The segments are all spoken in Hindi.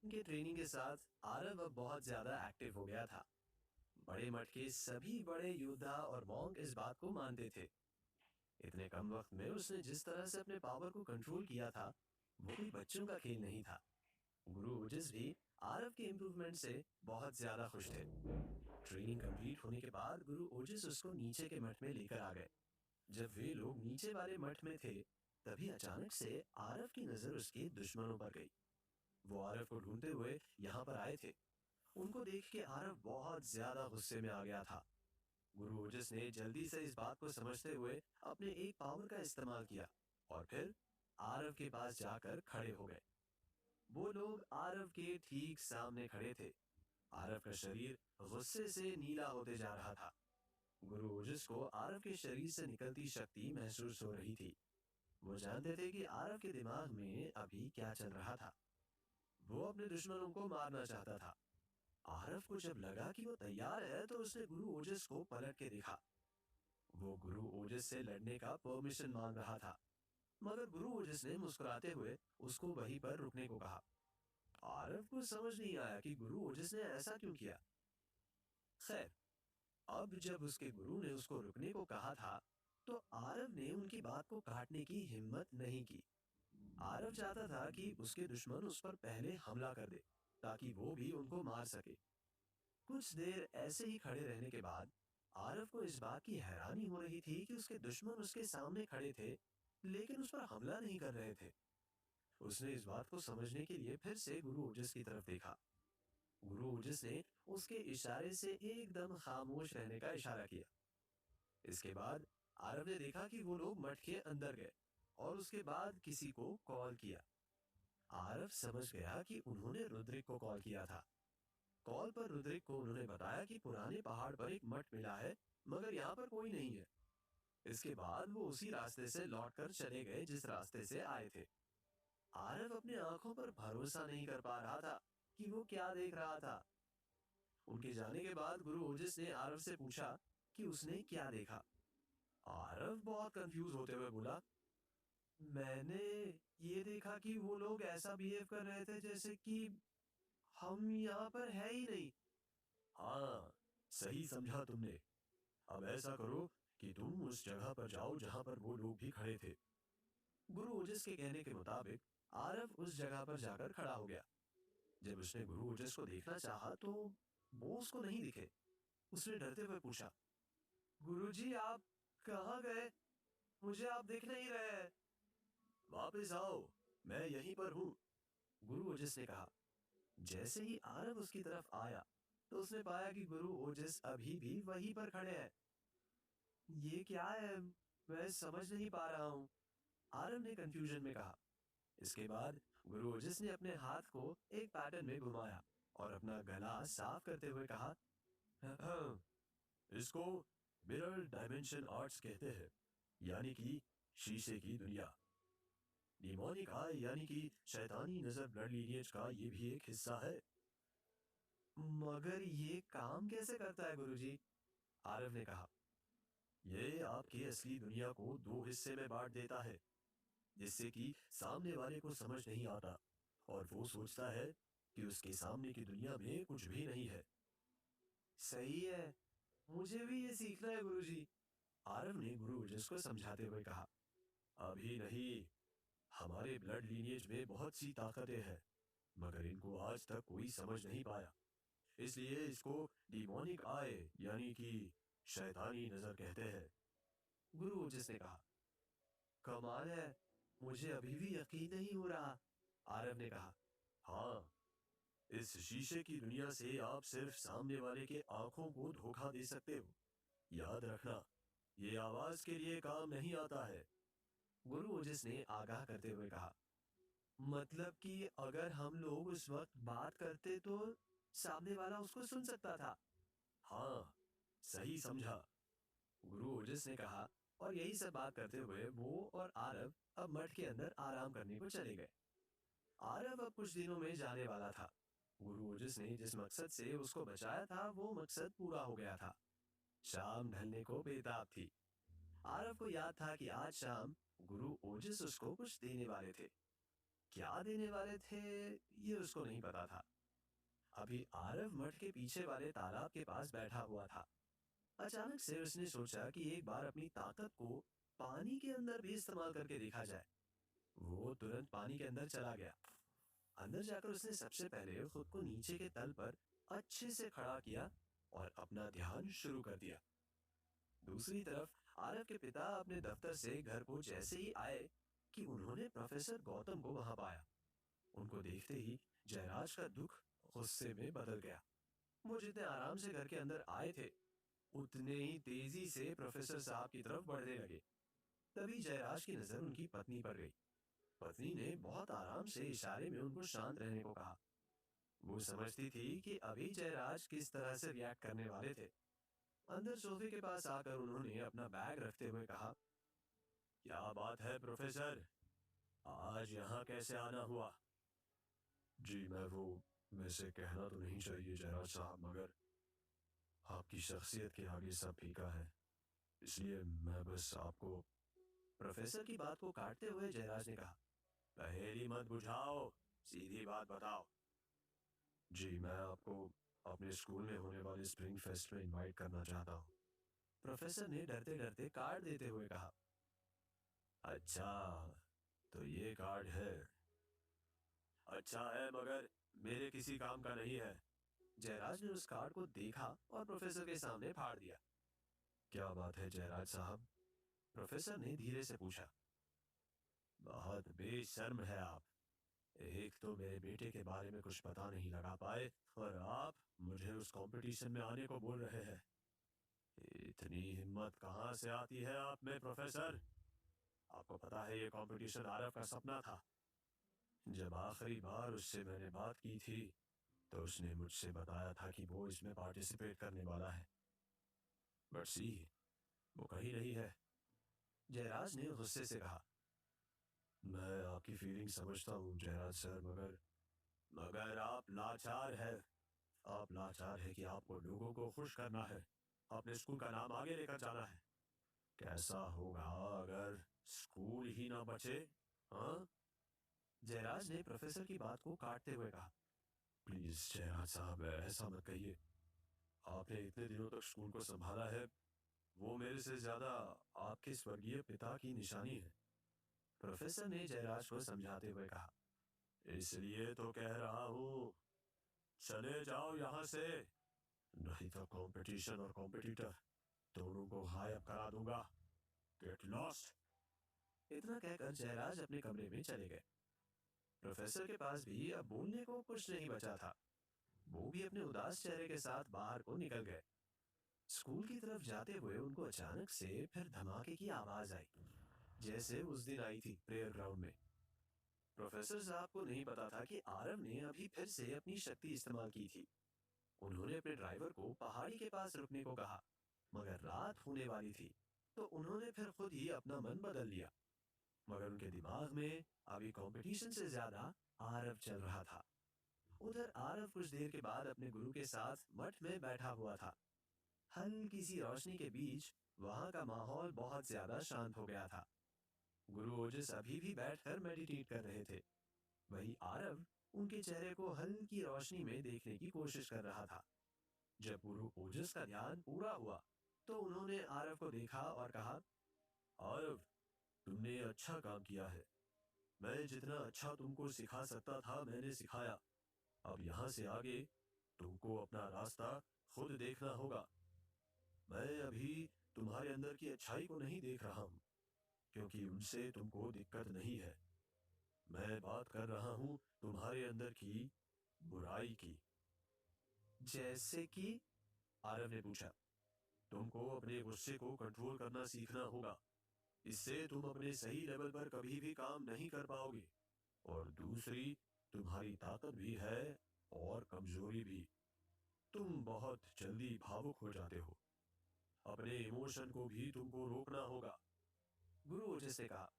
उनके ट्रेनिंग के साथ आरव अब बहुत ज्यादा एक्टिव हो गया था। बड़े मठ के सभी बड़े योद्धा और मॉन्क इस बात को मानते थे। इतने कम वक्त में उसने जिस तरह से अपने पावर को कंट्रोल किया था, वो कोई बच्चों का खेल नहीं था। गुरु ओजस भी आरव के इम्प्रूवमेंट से बहुत ज्यादा खुश थे। ट्रेनिंग कंप्लीट होने के बाद गुरु ओजस उसको नीचे के मठ में लेकर आ गए। जब वे लोग नीचे वाले मठ में थे, तभी अचानक से आरव की नजर उसके दुश्मनों पर गई। वो आरव को ढूंढते हुए यहाँ पर आए थे। उनको देख के आरव बहुत ज्यादा गुस्से में आ गया था। गुरु ओजस ने जल्दी से इस बात को समझते हुए अपने एक पावर का इस्तेमाल किया और फिर आरव के पास जाकर खड़े हो गए। वो लोग आरव के ठीक सामने खड़े थे। आरव का शरीर गुस्से से नीला होते जा रहा था। गुरु ओजस को आरव के शरीर से निकलती शक्ति महसूस हो रही थी। वो जानते थे कि आरव के दिमाग में अभी क्या चल रहा था। वो अपने दुश्मनों को मारना चाहता था। आरव को जब लगा कि वो तैयार है, तो उसने गुरु ओजस को पलट के देखा। वो गुरु ओजस से लड़ने का परमिशन मांग रहा था, मगर गुरु ओजस ने मुस्कुराते हुए उसको वहीं पर रुकने को कहा। आरव को समझ नहीं आया कि गुरु ओजस ने ऐसा क्यों किया। खैर, अब जब उसके गुरु ने उसको रुकने को कहा था, तो आरव ने उनकी बात को काटने की हिम्मत नहीं की। आरव चाहता था कि उसके दुश्मन उस पर पहले हमला कर दे, ताकि वो भी उनको मार सके। कुछ देर ऐसे ही खड़े रहने के बाद आरव को इस बात की हैरानी हो रही थी कि उसके दुश्मन उसके सामने खड़े थे, लेकिन उस पर हमला नहीं कर रहे थे। उसने इस बात को समझने के लिए फिर से गुरु ओजस की तरफ देखा। गुरु ओजस ने उसके इशारे से एकदम खामोश रहने का इशारा किया। इसके बाद आरव ने देखा कि वो लोग मठ के अंदर गए और उसके बाद किसी को कॉल किया। आरव समझ गया कि उन्होंने रुद्रिक को कॉल किया था। कॉल पर रुद्रिक को उन्होंने बताया कि पुराने पहाड़ पर एक मठ मिला है, मगर यहाँ पर कोई नहीं है। इसके बाद वो उसी रास्ते से लौटकर चले गए जिस रास्ते से आए थे। आरव अपने आंखों पर भरोसा नहीं कर पा रहा था कि वो क्या देख रहा था। उनके जाने के बाद गुरु ओजस ने आरव से पूछा कि उसने क्या देखा। आरव बहुत कंफ्यूज होते हुए बोला, मैंने ये देखा कि वो लोग ऐसा बिहेव कर रहे थे जैसे कि हम यहाँ पर है ही नहीं। हाँ, सही समझा तुमने। अब ऐसा करो कि तुम उस जगह पर जाओ जहां पर वो लोग भी खड़े थे। गुरु ओजस के कहने के मुताबिक आरव उस जगह पर जाकर खड़ा हो गया। जब उसने गुरु ओजस को देखना चाहा, तो वो उसको नहीं दिखे। उसने डरते हुए पूछा, गुरुजी आप कहाँ गए? मुझे आप दिख नहीं रहे। वापस आओ, मैं यहीं पर हूँ, गुरु ओजस ने कहा। जैसे ही आरव उसकी तरफ आया, तो उसने पाया कि गुरु ओजस अभी भी वहीं पर खड़े हैं। ये क्या है? मैं समझ नहीं पा रहा हूँ, आरव ने कंफ्यूजन में कहा। इसके बाद गुरु ओजस ने अपने हाथ को एक पैटर्न में घुमाया और अपना गला साफ करते हुए कहा, "हाँ, इसको मिरर डायमेंशन आर्ट्स कहते हैं, यानी कि शीशे की दुनिया। डिमोनिक आई यानी कि शैतानी नजर ब्लड लीनिएज का ये भी एक हिस्सा है। मगर ये काम कैसे करता है गुरुजी? आरव ने कहा। ये आपकी असली दुनिया को दो हिस्से में बांट देता है, जिससे कि सामने वाले को समझ नहीं आता और वो सोचता है कि उसके सामने की दुनिया में कुछ भी नहीं है। सही है, मुझे भी ये सीखना है गुरुजी, आरव ने गुरु ओजस को समझाते हुए कहा। अभी नहीं, हमारे ब्लड लीनिएज में बहुत सी ताकतें हैं, मगर इनको आज तक कोई समझ नहीं पाया। इसलिए इसको डिमोनिक आय यानी कि शैतानी नजर कहते हैं, गुरु ओजस ने कहा। कमाल है, मुझे अभी भी यकीन नहीं हो रहा, आरव ने कहा। हाँ, इस शीशे की दुनिया से आप सिर्फ सामने वाले के आंखों को धोखा दे सकते हो। याद रखना, ये आवाज के लिए काम नहीं आता है, गुरु ओजस ने आगाह करते हुए कहा। मतलब कि अगर हम लोग उस वक्त बात करते तो सामने वाला उसको सुन सकता था। हाँ, सही समझा, गुरु ओजस ने कहा। और यही सब बात करते हुए वो और आरव अब मठ के अंदर आराम करने को चले गए। आरव अब कुछ दिनों में जाने वाला था। गुरु ओजस ने जिस मकसद से उसको बचाया था, वो मकसद पूरा हो गया था। शाम ढलने को बेताब थी। आरव को याद था कि आज शाम गुरु ओजस उसको कुछ देने वाले थे। क्या देने वाले थे ये उसको नहीं पता था। अभी आरव मठ के पीछे वाले तालाब के पास बैठा हुआ था। अचानक से उसने सोचा कि एक बार अपनी ताकत को पानी के अंदर भी इस्तेमाल करके देखा जाए। वो तुरंत पानी के अंदर चला गया। अंदर जाकर उसने सबसे पहले खुद को नीचे के तल पर अच्छे से खड़ा किया और अपना ध्यान शुरू कर दिया। दूसरी तरफ आरव के पिता अपने दफ्तर से घर को जैसे ही आए कि उन्होंने प्रोफेसर गौतम को वहां पाया। उनको देखते ही जयराज का दुख गुस्से में बदल गया। वो जितने आराम से घर के अंदर आए थे उतने ही तेजी से प्रोफेसर साहब की तरफ बढ़ने लगे। तभी जयराज की नजर उनकी पत्नी पर गई। पत्नी ने बहुत आराम से इशारे में उनको शांत रहने को कहा। वो समझती थी कि अभी जयराज किस तरह से रिएक्ट करने वाले थे। अंदर सोफे के पास आकर उन्होंने अपना बैग रखते हुए कहा, क्या बात है प्रोफेसर, आज यहाँ कैसे आना हुआ? जी मैं से कहना तो नहीं चाहिए जयराज साहब, मगर आपकी शख्सियत के आगे सब फीका है, इसलिए मैं बस आपको। प्रोफेसर की बात को काटते हुए जयराज ने कहा, पहेली मत बुझाओ, सीधी बात बताओ। जी मैं आपको अपने स्कूल में होने वाले स्प्रिंग फेस्ट में इनवाइट करना चाहता हूँ। प्रोफेसर ने डरते डरते कार्ड देते हुए कहा, अच्छा तो ये कार्ड है। अच्छा है मगर मेरे किसी काम का नहीं है। जयराज ने उस कार्ड को देखा और प्रोफेसर के सामने फाड़ दिया। क्या बात है जयराज साहब? प्रोफेसर ने धीरे से पूछा। बहुत बेशर्म है आप। एक तो मेरे बेटे के बारे में कुछ पता नहीं लगा पाए और आप मुझे उस कंपटीशन में आने को बोल रहे हैं। इतनी हिम्मत कहाँ से आती है आप में प्रोफेसर? आपको पता है ये कंपटीशन आरव का सपना था। जब आखिरी बार उससे मैंने बात की थी तो उसने मुझसे बताया था कि वो इसमें पार्टिसिपेट करने वाला है, बट सी वो कहीं नहीं है। जयराज ने गुस्से से कहा, मैं आपकी फीलिंग समझता हूँ जयराज सर, मगर मगर आप लाचार है। आप लाचार है कि आपको लोगों को खुश करना है, अपने स्कूल का नाम आगे लेकर जाना है। कैसा होगा अगर स्कूल ही ना बचे? हाँ? जयराज ने प्रोफेसर की बात को काटते हुए कहा, प्लीज जयराज साहब ऐसा मत कहिए। आपने इतने दिनों तक स्कूल को संभाला है, वो मेरे से ज्यादा आपके स्वर्गीय पिता की निशानी है। प्रोफेसर ने जयराज को समझाते हुए कहा, इसलिए तो कह रहा हूँ, चले जाओ यहाँ से, नहीं तो कंपटीशन और कॉम्पिटिटर दोनों को गायब करा दूंगा। Get lost. इतना कहकर जयराज अपने कमरे में चले गए। प्रोफेसर के पास भी अब बोलने को कुछ नहीं बचा था। वो भी अपने उदास चेहरे के साथ बाहर को निकल गए। स्कूल की तरफ जाते हुए उनको अचानक से फिर धमाके की आवाज आई, जैसे उस दिन आई थी प्रेयर ग्राउंड में। प्रोफेसर साहब को नहीं पता था कि आरव ने अभी फिर से अपनी शक्ति इस्तेमाल की थी। उन्होंने अपने ड्राइवर को पहाड़ी के पास रुकने को कहा, मगर रात होने वाली थी तो उन्होंने फिर खुद ही अपना मन बदल लिया। मगर उनके दिमाग में अभी कंपटीशन से ज्यादा आरव चल रहा था। उधर आरव कुछ देर के बाद अपने गुरु के साथ मठ में बैठा हुआ था। हल्की सी रोशनी के बीच वहां का माहौल बहुत ज्यादा शांत हो गया था। गुरु ओजस अभी भी बैठकर मेडिटेट कर रहे थे। वही आरव उनके चेहरे को हल्की रोशनी में देखने की कोशिश कर रहा था। जब गुरु ओजस का ध्यान पूरा हुआ तो उन्होंने आरव को देखा और कहा, आरव तुमने अच्छा काम किया है। मैं जितना अच्छा तुमको सिखा सकता था मैंने सिखाया। अब यहाँ से आगे तुमको अपना रास्ता खुद देखना होगा। मैं अभी तुम्हारे अंदर की अच्छाई को नहीं देख रहा हूँ, क्योंकि उनसे तुमको दिक्कत नहीं है। मैं बात कर रहा हूँ तुम्हारे अंदर की बुराई की। जैसे कि? आरव ने पूछा। तुमको अपने गुस्से को कंट्रोल करना सीखना होगा। इससे तुम अपने सही लेवल पर कभी भी काम नहीं कर पाओगे। और दूसरी, तुम्हारी ताकत भी है और कमजोरी भी। तुम बहुत जल्दी भावुक हो जाते हो। अपने इमोशन को भी तुमको रोकना होगा। गुरु ओजस ने कहा,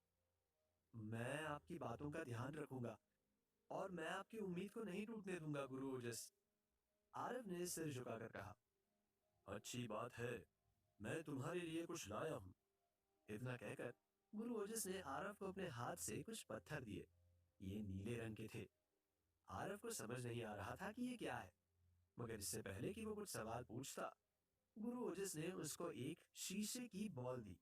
मैं आपकी बातों का ध्यान रखूंगा और मैं आपकी उम्मीद को नहीं टूटने दूंगा गुरु ओजस। आरव ने सिर झुकाकर कहा, अच्छी बात है, मैं तुम्हारे लिए कुछ लाया हूँ। इतना कहकर गुरु ओजस ने आरव को अपने हाथ से कुछ पत्थर दिए। ये नीले रंग के थे। आरव को समझ नहीं आ रहा था कि ये क्या है, मगर इससे पहले कि वो कुछ सवाल पूछता, गुरु ओजस ने उसको एक शीशे की बॉल दी।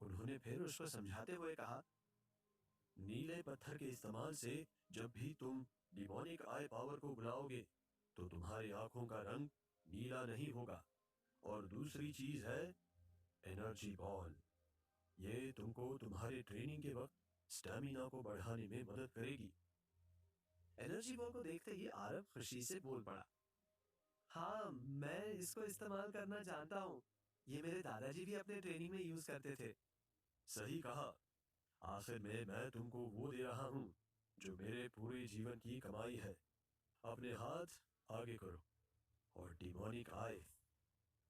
उन्होंने फिर उसको समझाते हुए कहा, नीले पत्थर के इस्तेमाल से जब भी तुम डिमोनिक आई पावर को बुलाओगे तो तुम्हारी आंखों का रंग नीला नहीं होगा। और दूसरी चीज है एनर्जी बॉल। ये तुमको तुम्हारे ट्रेनिंग के वक्त स्टेमिना को बढ़ाने में मदद करेगी। एनर्जी बॉल को देखते ही आरव खुशी से बोल पड़ा, हाँ, मैं इसको इस्तेमाल करना जानता हूँ। ये मेरे दादाजी भी अपने ट्रेनिंग में यूज करते थे। सही कहा। आखिर में मैं तुमको वो दे रहा हूँ जो मेरे पूरे जीवन की कमाई है। अपने हाथ आगे करो और डिमोनिक आए,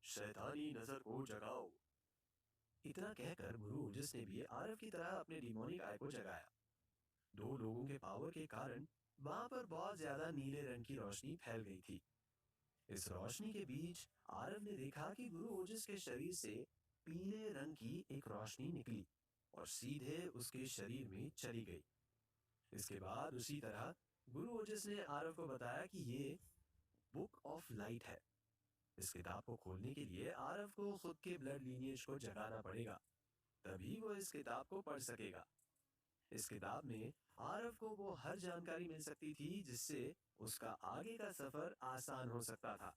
शैतानी नजर को जगाओ। इतना कहकर गुरु ओजस ने भी आरव की तरह अपने डिमोनिक आई को जगाया। दो लोगों के पावर के कारण वहां पर बहुत ज्यादा नीले रंग की रोशनी फैल गई थी। इस रोशनी के बीच आरव ने देखा कि गुरु ओजस के शरीर से पीले रंग की एक रोशनी निकली और सीधे उसके शरीर में चली गई। इसके बाद उसी तरह गुरु ओजस ने आरव को बताया कि ये बुक ऑफ लाइट है। इस किताब को खोलने के लिए आरव को खुद के ब्लड लीनिएज को जगाना पड़ेगा, तभी वो इस किताब को पढ़ सकेगा। इस किताब में आरव को वो हर जानकारी मिल सकती थी जिससे उसका आगे का सफर आसान हो सकता था।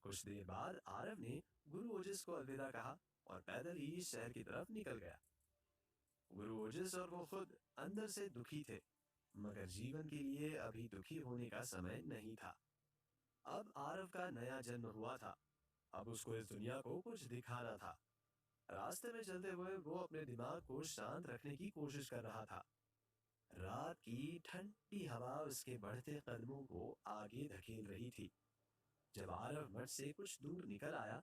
कुछ देर बाद आरव ने गुरु ओजस को अलविदा कहा और पैदल ही शहर की तरफ निकल गया। गुरु ओजस और वो खुद अंदर से दुखी थे, मगर जीवन के लिए अभी दुखी होने का समय नहीं था। अब आरव का नया जन्म हुआ था। अब उसको इस दुनिया को कुछ दिखाना था। रास्ते में चलते हुए वो अपने दिमाग को शांत रखने की कोशिश कर रहा था। रात की ठंडी हवा उसके बढ़ते कदमों को आगे धकेल रही थी। जब आरव मठ से कुछ दूर निकल आया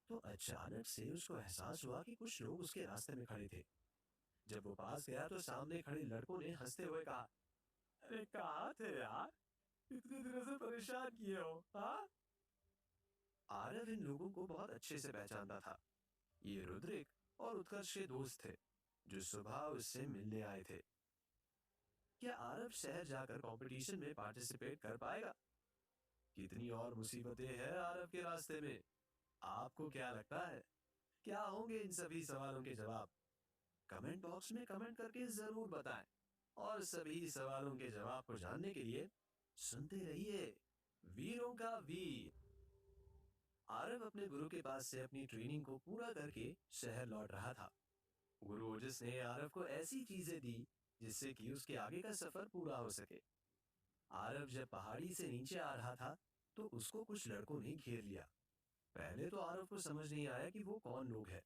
तो अचानक से उसको एहसास हुआ कि कुछ लोग उसके रास्ते में खड़े थे। जब वो पास गया तो सामने खड़े लड़कों ने हंसते हुए कहा, अरे कहाँ थे यार, इतने दिनों से परेशान किए हो, हाँ? आरव इन लोगों को बहुत अच्छे से पहचानता था। ये रुद्रिक और उत्कर्ष के दोस्त थे जो सुबह उससे मिलने आए थे। क्या आरव शहर जाकर कंपटीशन में पार्टिसिपेट कर पाएगा? कितनी और मुसीबतें हैं आरव के रास्ते में? आपको क्या लगता है, क्या होंगे इन सभी सवालों के जवाब? कमेंट बॉक्स में कमेंट करके जरूर बताएं। और सभी सवालों के जवाब को जानने के लिए सुनते रहिए वीरों का वीर। आरव अपने गुरु के पास से अपनी ट्रेनिंग को पूरा करके शहर लौट रहा था। गुरु ओजस ने आरव को ऐसी चीजें दी जिससे कि उसके आगे का सफर पूरा हो सके। आरव जब पहाड़ी से नीचे आ रहा था तो उसको कुछ लड़कों ने घेर लिया। पहले तो आरव को समझ नहीं आया कि वो कौन लोग हैं,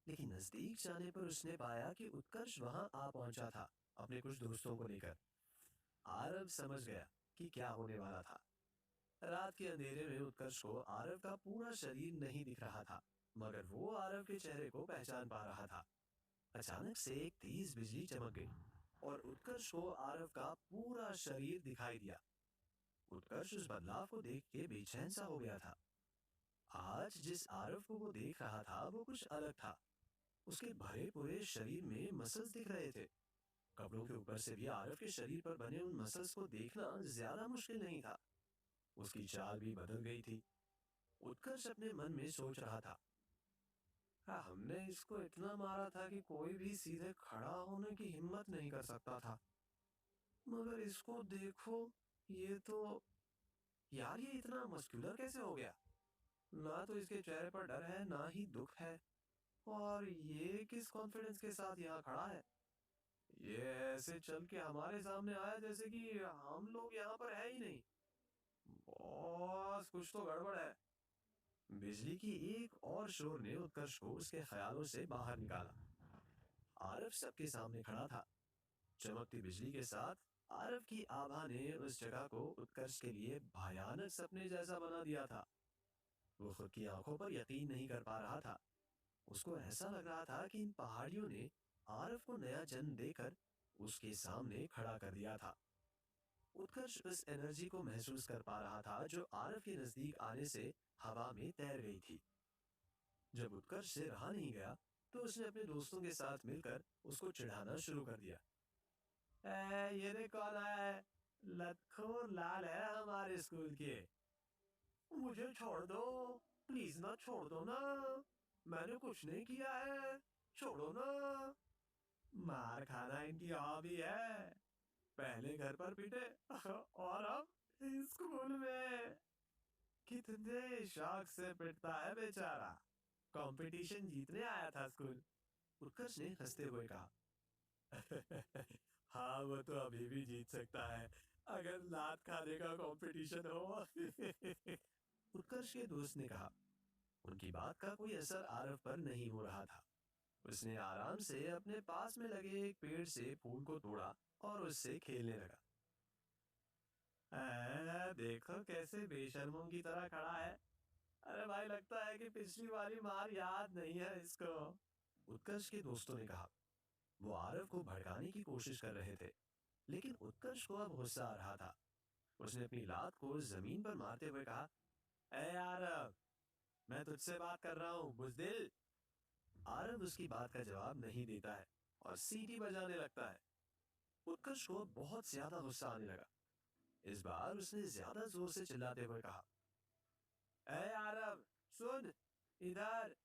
लेकिन नजदीक जाने पर उसने पाया कि उत्कर्ष वहां आ पहुंचा था अपने कुछ दोस्तों को लेकर। आरव समझ गया कि क्या होने वाला था। रात के अंधेरे में उत्कर्ष को आरव का पूरा शरीर नहीं दिख रहा था, मगर वो आरव के चेहरे को पहचान पा रहा था। अचानक से एक तेज बिजली चमक गई और उत्कर्ष को आरव का पूरा शरीर दिखाई दिया। उत्कर्ष उस बदलाव को देख के बेचैन सा हो गया था। आज जिस आरव को वो देख रहा था वो कुछ अलग था। उसके भरे पूरे शरीर में मसल्स दिख रहे थे। कपड़ों के ऊपर से भी आरव के शरीर पर बने उन मसल्स को देखना ज्यादा मुश्किल नहीं था। उसकी चाल भी बदल गई थी। उत्कर्ष अपने मन में सोच रहा था, हाँ, हमने इसको इतना मारा था कि कोई भी सीधे खड़ा होने की हिम्मत नहीं कर सकता था, मगर इसको देखो, ये तो, यार ये इतना मस्कुलर कैसे हो गया? ना तो इसके चेहरे पर डर है ना ही दुख है, और ये किस कॉन्फिडेंस के साथ यहाँ खड़ा है? ये ऐसे चल के हमारे सामने आया जैसे कि हम लोग यहाँ पर है ही नहीं। बॉस, कुछ तो गड़बड़ है। बिजली की एक और शोर ने उत्कर्ष को उसके ख्यालों से बाहर निकाला। आरव सबके सामने खड़ा था। चमकती बिजली के साथ आरव की आभा ने उस जगह को उत्कर्ष के लिए भयानक सपने जैसा बना दिया था। वो खुद की आंखों पर यकीन नहीं कर पा रहा था। उसको ऐसा लग रहा था कि इन पहाड़ियों ने आरव को नया जन्म देकर उसके सामने खड़ा कर दिया था। उत्कर्ष उस एनर्जी को महसूस कर पा रहा था जो आरव के नजदीक आने से हवा में तैर गई थी। जब उत्कर्ष से रहा नहीं गया तो उसने अपने दोस्तों के साथ मिलकर उसको चिढ़ाना शुरू कर दिया। ये देख कौन आया है। लतखोर लाल है हमारे स्कूल के। मुझे छोड़ दो, प्लीज ना छोड़ दो ना, मैंने कुछ नहीं किया है, छोड़ो ना। मार खाना इनकी हॉबी है। पहले घर पर पीटे और अब स्कूल में। कितने शौक से पिटता है बेचारा। कंपटीशन जीतने आया था स्कूल। उत्कर्ष ने हंसते हुए कहा। हाँ, वो तो अभी भी जीत सकता है अगर लात खाने का कंपटीशन हो। उत्कर्ष के दोस्त ने कहा। उनकी बात का कोई असर आरव पर नहीं हो रहा था। उसने आराम से अपने पास में लगे एक पेड़ से फूल को तोड़ा और उससे खेलने लगा। देखो कैसे बेशर्मों की तरह खड़ा है। अरे भाई, लगता है कि पिछली वाली मार याद नहीं है इसको। उत्कर्ष के दोस्तों ने कहा। वो आरव को भड़काने की कोशिश कर रहे थे, लेकिन उत्कर्ष को अब गुस्सा आ रहा था। उसने अपनी लात को जमीन पर मारते हुए कहा, ए आरव, मैं तुझसे बात कर रहा हूँ बुजदिल। आरव उसकी बात का जवाब नहीं देता है और सीटी बजाने लगता है। उत्कर्ष को बहुत ज्यादा गुस्सा आने लगा। इस बार उसने ज्यादा जोर से चिल्लाते हुए कहा, ए आरव, सुन इधर।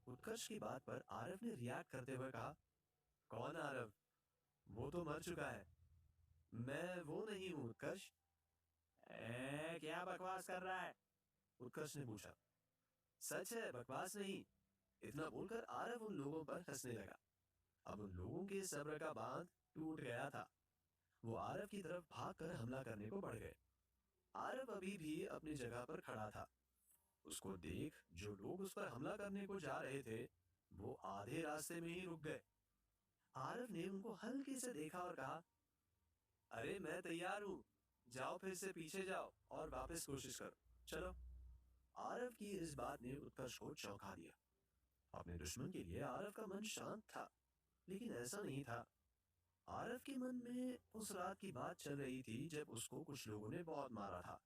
उत्कर्ष की बात पर आरव ने रिएक्ट करते हुए कहा, कौन आरव? वो तो मर चुका है। मैं वो नहीं हूं उत्कर्ष। क्या बकवास कर रहा है? उत्कर्ष ने पूछा। सच है, बकवास नहीं। इतना बोलकर आरव उन लोगों पर हंसने लगा। अब उन लोगों के सब्र का बांध टूट गया था। वो आरव की तरफ भागकर हमला करने को बढ़ गए। आरव अभी भी अपनी जगह पर खड़ा था। उसको देख जो लोग उस पर हमला करने को जा रहे थे, वो आधे रास्ते में ही रुक गए। आरव ने उनको हल्के से देखा और कहा, अरे मैं तैयार हूं, जाओ फिर से पीछे जाओ और वापस कोशिश करो, चलो। आरव की इस बात ने उत्कर्ष को चौंका दिया। अपने दुश्मन के लिए आरव का मन शांत था, लेकिन ऐसा नहीं था। आरव के मन में उस रात की बात चल रही थी जब उसको कुछ लोगों ने बहुत मारा था।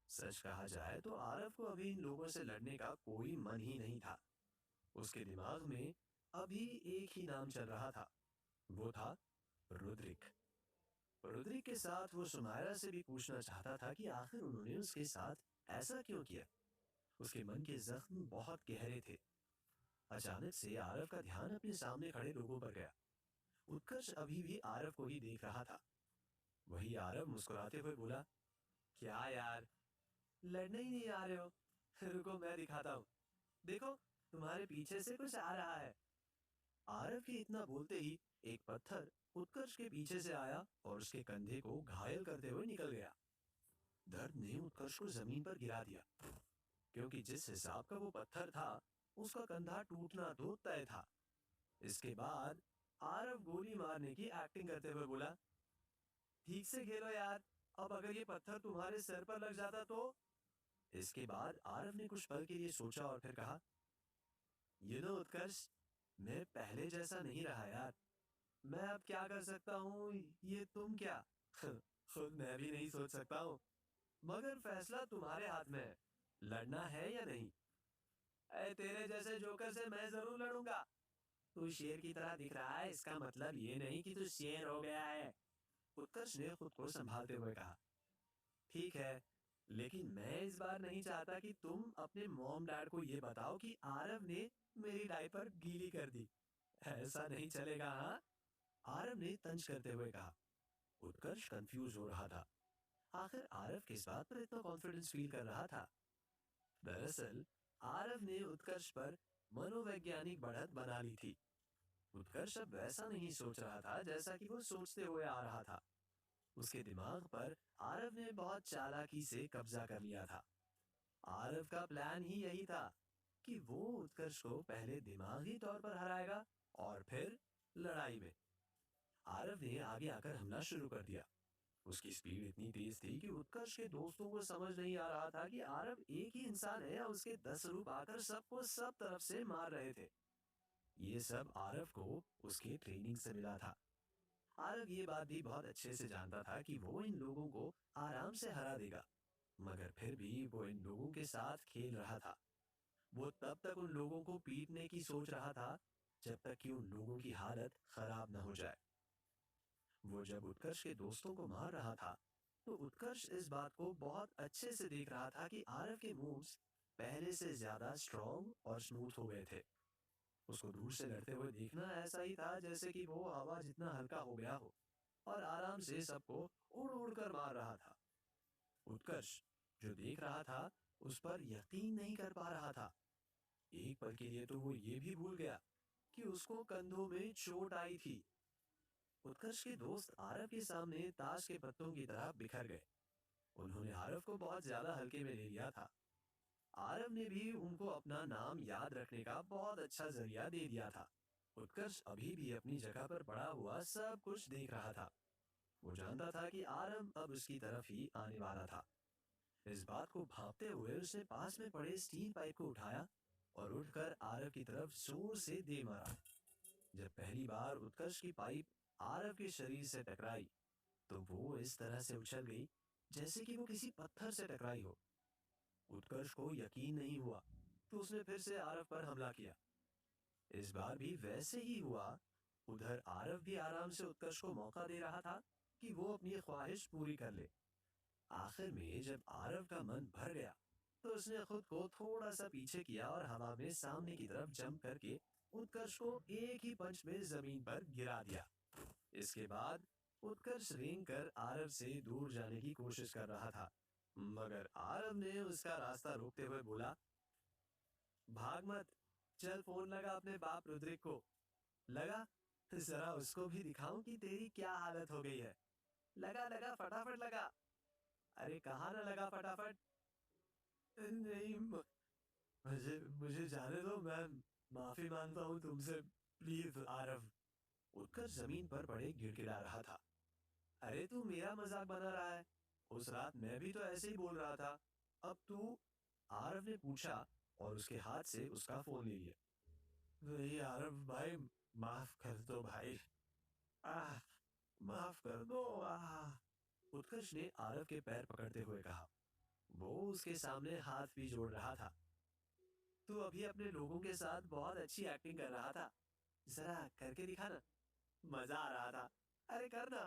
सच कहा जाए तो आरव को अभी इन लोगों से लड़ने का कोई मन ही नहीं था। उसके दिमाग में अभी एक ही नाम चल रहा था। वो था रुद्रिक। रुद्रिक के साथ वो सुमायरा से भी पूछना चाहता था कि आखिर उन्होंने उसके साथ ऐसा क्यों किया। उसके मन के जख्म बहुत गहरे थे। अचानक से आरव का ध्यान अपने सामने खड़े लोगों पर गया। उत्कर्ष अभी भी आरव को ही देख रहा था। वही आरव मुस्कुराते हुए बोला, क्या यार, लड़ने ही नहीं आ रहे हो? रुको मैं दिखाता हूँ। देखो, तुम्हारे पीछे से कुछ आ रहा है। आरव के इतना बोलते ही एक पत्थर उत्कर्ष के पीछे से आया और उसके कंधे को घायल करते हुए निकल गया। दर्द ने उत्कर्ष को जमीन पर गिरा दिया, क्योंकि जिस हिसाब का वो पत्थर था, उसका कंधा टूटना तो तय था। इसके बाद आरव गोली मारने की एक्टिंग करते हुए बोला, ठीक से खेलो यार, अब अगर ये पत्थर तुम्हारे सर पर लग जाता तो। इसके बाद आरव ने कुछ पल के लिए सोचा और फिर कहा, उत्कर्ष, मैं पहले जैसा नहीं रहा यार। मैं अब क्या कर सकता हूँ, ये तुम क्या। खुद मैं भी नहीं सोच सकता हूँ, मगर फैसला तुम्हारे हाथ में है, लड़ना है या नहीं। तेरे जैसे जोकर से मैं जरूर लड़ूंगा। तू शेर की तरह दिख रहा है, इसका मतलब ये नहीं कि तू शेर हो गया है। उत्कर्ष ने खुद को संभालते हुए कहा, ठीक है, लेकिन मैं इस बार नहीं चाहता कि तुम अपने मॉम डैड को ये बताओ कि आरव ने मेरी डायपर गीली कर दी। ऐसा नहीं चलेगा, हाँ? आरव ने तंज करते हुए कहा। उत्कर्ष कंफ्यूज हो रहा था। आखिर आरव किस बात पर इतना कॉन्फिडेंस फील कर रहा था? दरअसल आरव ने उत्कर्ष पर मनोवैज्ञानिक बढ़त बना ली थी। उत्कर्ष अब वैसा नहीं सोच रहा था जैसा कि वो सोचते हुए आ रहा था। उसके दिमाग पर आरव ने बहुत चालाकी से कब्जा कर लिया था। आरव का प्लान ही यही था कि वो उत्कर्ष को पहले दिमागी तौर पर हराएगा और फिर लड़ाई में। आरव ने आगे आकर हमला शुरू कर दिया। उसकी स्पीड इतनी तेज थी कि उत्कर्ष के दोस्तों को समझ नहीं आ रहा था कि आरव एक ही इंसान है या उसके 10 रूप आकर सबको सब तरफ से मार रहे थे। ये सब आरव को उसके ट्रेनिंग से मिला था। आरव ये बात भी बहुत अच्छे से जानता था कि वो इन लोगों को आराम से हरा देगा, मगर फिर भी वो इन लोगों के साथ खेल रहा था। वो तब तक उन लोगों को पीटने की सोच रहा था जब तक कि उन लोगों की हालत खराब न हो जाए। वो जब उत्कर्ष के दोस्तों को मार रहा था, तो उत्कर्ष इस बात को बहुत अच्छे से देख रहा था कि आरव के मूव्स पहले से ज्यादा स्ट्रॉन्ग और स्मूथ हो गए थे। उसको दूर से लड़ते हुए देखना ऐसा ही था जैसे कि वो हवा जितना हल्का हो गया हो और आराम से सबको उड़ उड़ कर मार रहा था। उत्कर्ष जो देख रहा था उस पर यकीन नहीं कर पा रहा था। एक पल के लिए तो वो ये भी भूल गया कि उसको कंधों में चोट आई थी। उत्कर्ष के दोस्त आरव के सामने ताश के पत्तों की तरह बिखर गए। उन्होंने आरव को बहुत ज्यादा हल्के में ले लिया था। आरव ने भी उनको अपना नाम याद रखने का बहुत अच्छा जरिया दे दिया था। उत्कर्ष अभी भी अपनी जगह पर पड़ा हुआ सब कुछ देख रहा था। वो जानता था कि आरव अब उसकी तरफ ही आने वाला था। इस बात को भांपते हुए उसने पास में पड़े स्टील पाइप को उठाया और उठकर आरव की तरफ जोर से दे मारा। जब पहली बार उत्कर्ष की पाइप आरव के शरीर से टकराई, तो वो इस तरह से उछल गई जैसे कि वो किसी पत्थर से टकराई हो। उत्कर्ष को यकीन नहीं हुआ, तो उसने फिर से आरव पर हमला किया। इस बार भी वैसे ही हुआ। उधर आरव भी आराम से उत्कर्ष को मौका दे रहा था कि वो अपनी ख्वाहिश पूरी कर ले। आखिर में जब आरव का मन भर गया, तो उसने खुद को थोड़ा सा पीछे किया और हवा में सामने की तरफ जंप करके उत्कर्ष को एक ही पंच में जमीन पर गिरा दिया। इसके बाद उत्कर्ष रेंग कर आरव से दूर जाने की कोशिश कर रहा था, मगर आरव ने उसका रास्ता रोकते हुए बोला, भाग मत, चल फोन लगा अपने बाप रुद्रिक को। लगा, जरा उसको भी दिखाऊं कि तेरी क्या हालत हो गई है। लगा लगा फटाफट लगा। अरे कहाँ ना लगा फटाफट। नहीं, मुझे मुझे जाने दो, मैं माफी मांगता हूँ तुमसे, प्लीज आरव। उत्कर्ष जमीन पर पड़े गिड़गिड़ा रहा था। अरे तू मेरा मजाक बना रहा है, उस रात मैं भी तो ऐसे ही बोल रहा था। अब तू, आरव ने पूछा और उसके हाथ से उसका फोन ले लिया। नहीं आरव भाई, माफ कर दो भाई। आह, माफ कर दो। उत्कर्ष ने आरव के पैर पकड़ते हुए कहा। वो उसके सामने हाथ भी जोड़ रहा था। तू अभी अपने लोगों के साथ बहुत अच्छी एक्टिंग कर रहा था, जरा करके दिखा ना, मजा आ रहा था। अरे करना।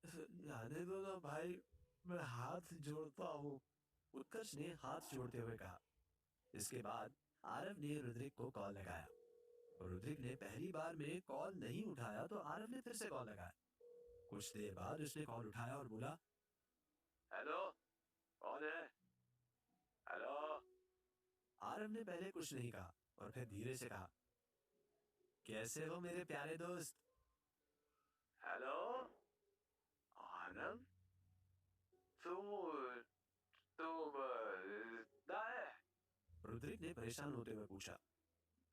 जाने दो ना भाई, मैं हाथ जोड़ता हूँ, उत्कर्ष ने हाथ जोड़ते हुए कहा। इसके बाद आरव ने रुद्रिक को कॉल लगाया। रुद्रिक ने पहली बार में कॉल नहीं उठाया, तो आरव ने फिर से कॉल लगाया। कुछ देर बाद उसने कॉल उठाया और बोला, हेलो, कौन है? हेलो। आरव ने पहले कुछ नहीं कहा और फिर धीरे से कहा, कैसे हो मेरे प्यारे दोस्त? हेलो, आरव, तुम तुम जिंदा है? रुद्रिक ने परेशान होते हुए पूछा।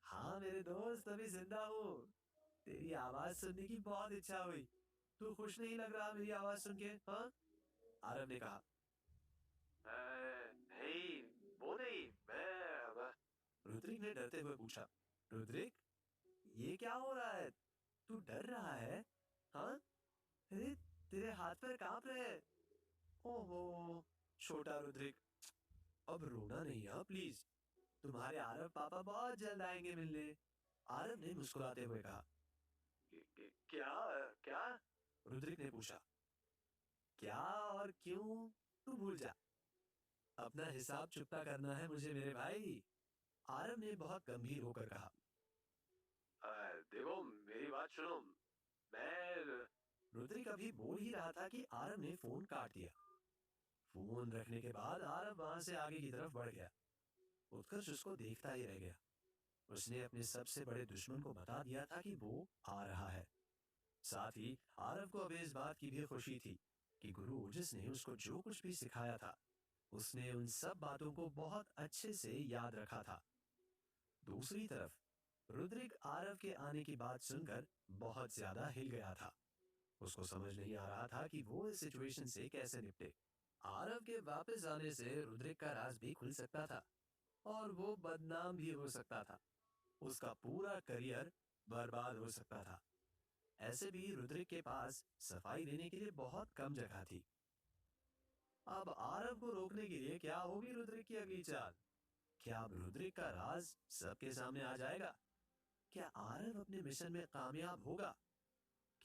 हाँ मेरे दोस्त, अभी जिंदा हूँ। तेरी आवाज सुनने की बहुत इच्छा हुई। तू खुश नहीं लग रहा मेरी आवाज सुन के, हाँ? आरव ने कहा। नहीं, वो नहीं, रुद्रिक ने डरते हुए पूछा। रुद्रिक, ये क्या हो रहा है? तू डर रहा है? हाँ? अरे तेरे हाथ पैर कांप रहे हैं। ओहो, छोटा रुद्रिक, अब रोना नहीं, हाँ प्लीज। तुम्हारे आरव पापा बहुत जल्द आएंगे मिलने। आरव ने मुस्कुराते हुए कहा। क्या क्या? रुद्रिक ने पूछा। क्या और क्यों, तू भूल जा। अपना हिसाब चुकता करना है मुझे मेरे भाई, आरव ने बहुत गंभीर होकर कहा। देखो मेरी बात सुनो, मैं, रुद्रिक अभी बोल ही रहा था कि आरव ने फोन काट दिया। फोन रखने के बाद आरव वहां से आगे की तरफ बढ़ गया। उत्कर्ष उसको देखता ही रह गया। उसने अपने सबसे बड़े दुश्मन को बता दिया था कि वो आ रहा है। साथ ही आरव को अब इस बात की भी खुशी थी कि गुरु ओजस ने उसको जो कुछ भी सिखाया था, उसने उन सब बातों को बहुत अच्छे से याद रखा था। दूसरी तरफ रुद्रिक आरव के आने की बात सुनकर बहुत ज्यादा हिल गया था। उसको समझ नहीं आ रहा था कि वो इस सिचुएशन से कैसे निपटे। आरव के वापस आने से रुद्रिक का राज भी खुल सकता था और वो बदनाम भी हो सकता था। उसका पूरा करियर बर्बाद हो सकता था। ऐसे भी रुद्रिक के पास सफाई देने के लिए बहुत कम जगह थी। अब आरव को रोकने के लिए क्या होगी रुद्रिक की अगली चाल? क्या अब रुद्रिक का राज सबके सामने आ जाएगा? क्या आरव अपने मिशन में कामयाब होगा?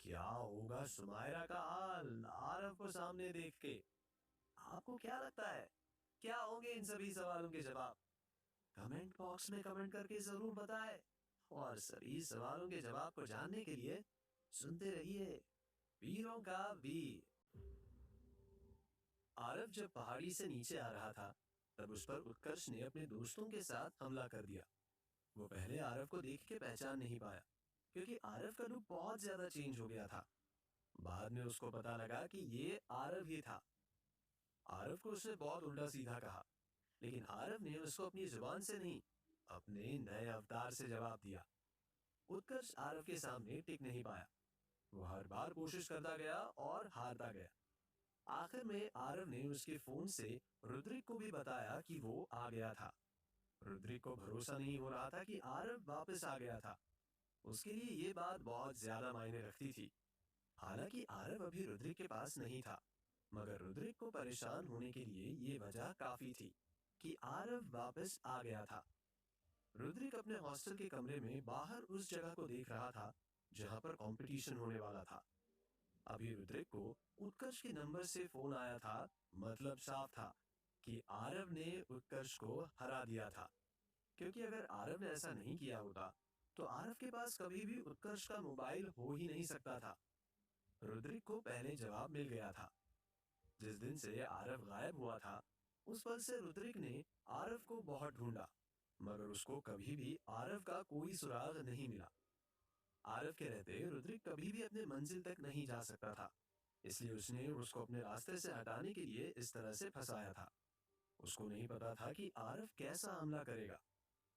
क्या होगा सुमायरा का हाल आरव को सामने देख के? आपको क्या लगता है, क्या होंगे इन सभी सवालों के जवाब? कमेंट बॉक्स में कमेंट करके जरूर बताएं। और सभी सवालों के जवाब को जानने के लिए सुनते रहिए वीरों का वीर। आरव जब पहाड़ी से नीचे आ रहा था, तब उस पर उत्कर्ष ने अपने दोस्तों के साथ हमला कर दिया। वो पहले आरव को देख के पहचान नहीं पाया, क्योंकि आरव का लुक बहुत ज्यादा चेंज हो गया था। बाद में उसको पता लगा कि ये आरव ही था। आरव को उसने बहुत उल्टा सीधा कहा, लेकिन आरव ने उसको अपनी जुबान से नहीं, अपने नए अवतार से जवाब दिया। उत्कर्ष आरव के सामने टिक नहीं पाया। वो हर बार कोशिश करता गया और हारता गया। आखिर में आरव ने उसके फोन से रुद्रिक को भी बताया कि वो आ गया था। रुद्रिक को भरोसा नहीं हो रहा था कि आरव वापस आ गया था। उसके लिए ये बात बहुत ज्यादा मायने रखती थी। हालांकि आरव अभी रुद्रिक के पास नहीं था, मगर रुद्रिक को परेशान होने के लिए ये वजह काफी थी कि आरव वापस आ गया था। रुद्रिक अपने हॉस्टल के कमरे में बाहर उस जगह को देख रहा था जहां पर कंपटीशन होने वाला था। अभी रुद्रिक को उत्कर्ष के नंबर से फोन आया था। मतलब साफ था कि आरव ने उत्कर्ष को हरा दिया था, क्योंकि अगर आरव ने ऐसा नहीं किया होता तो आरव के पास कभी भी उत्कर्ष का मोबाइल हो ही नहीं सकता था। रुद्रिक को पहले जवाब मिल गया था। जिस दिन से आरव गायब हुआ था, उस पल से रुद्रिक ने आरव को बहुत ढूंढा, मगर उसको कभी भी आरव का कोई सुराग नहीं मिला। आरव के रहते रुद्रिक कभी भी अपने मंजिल तक नहीं जा सकता था, इसलिए उसने उसको अपने रास्ते से हटाने के लिए इस तरह से फंसाया था। उसको नहीं पता था कि आरव कैसा हमला करेगा।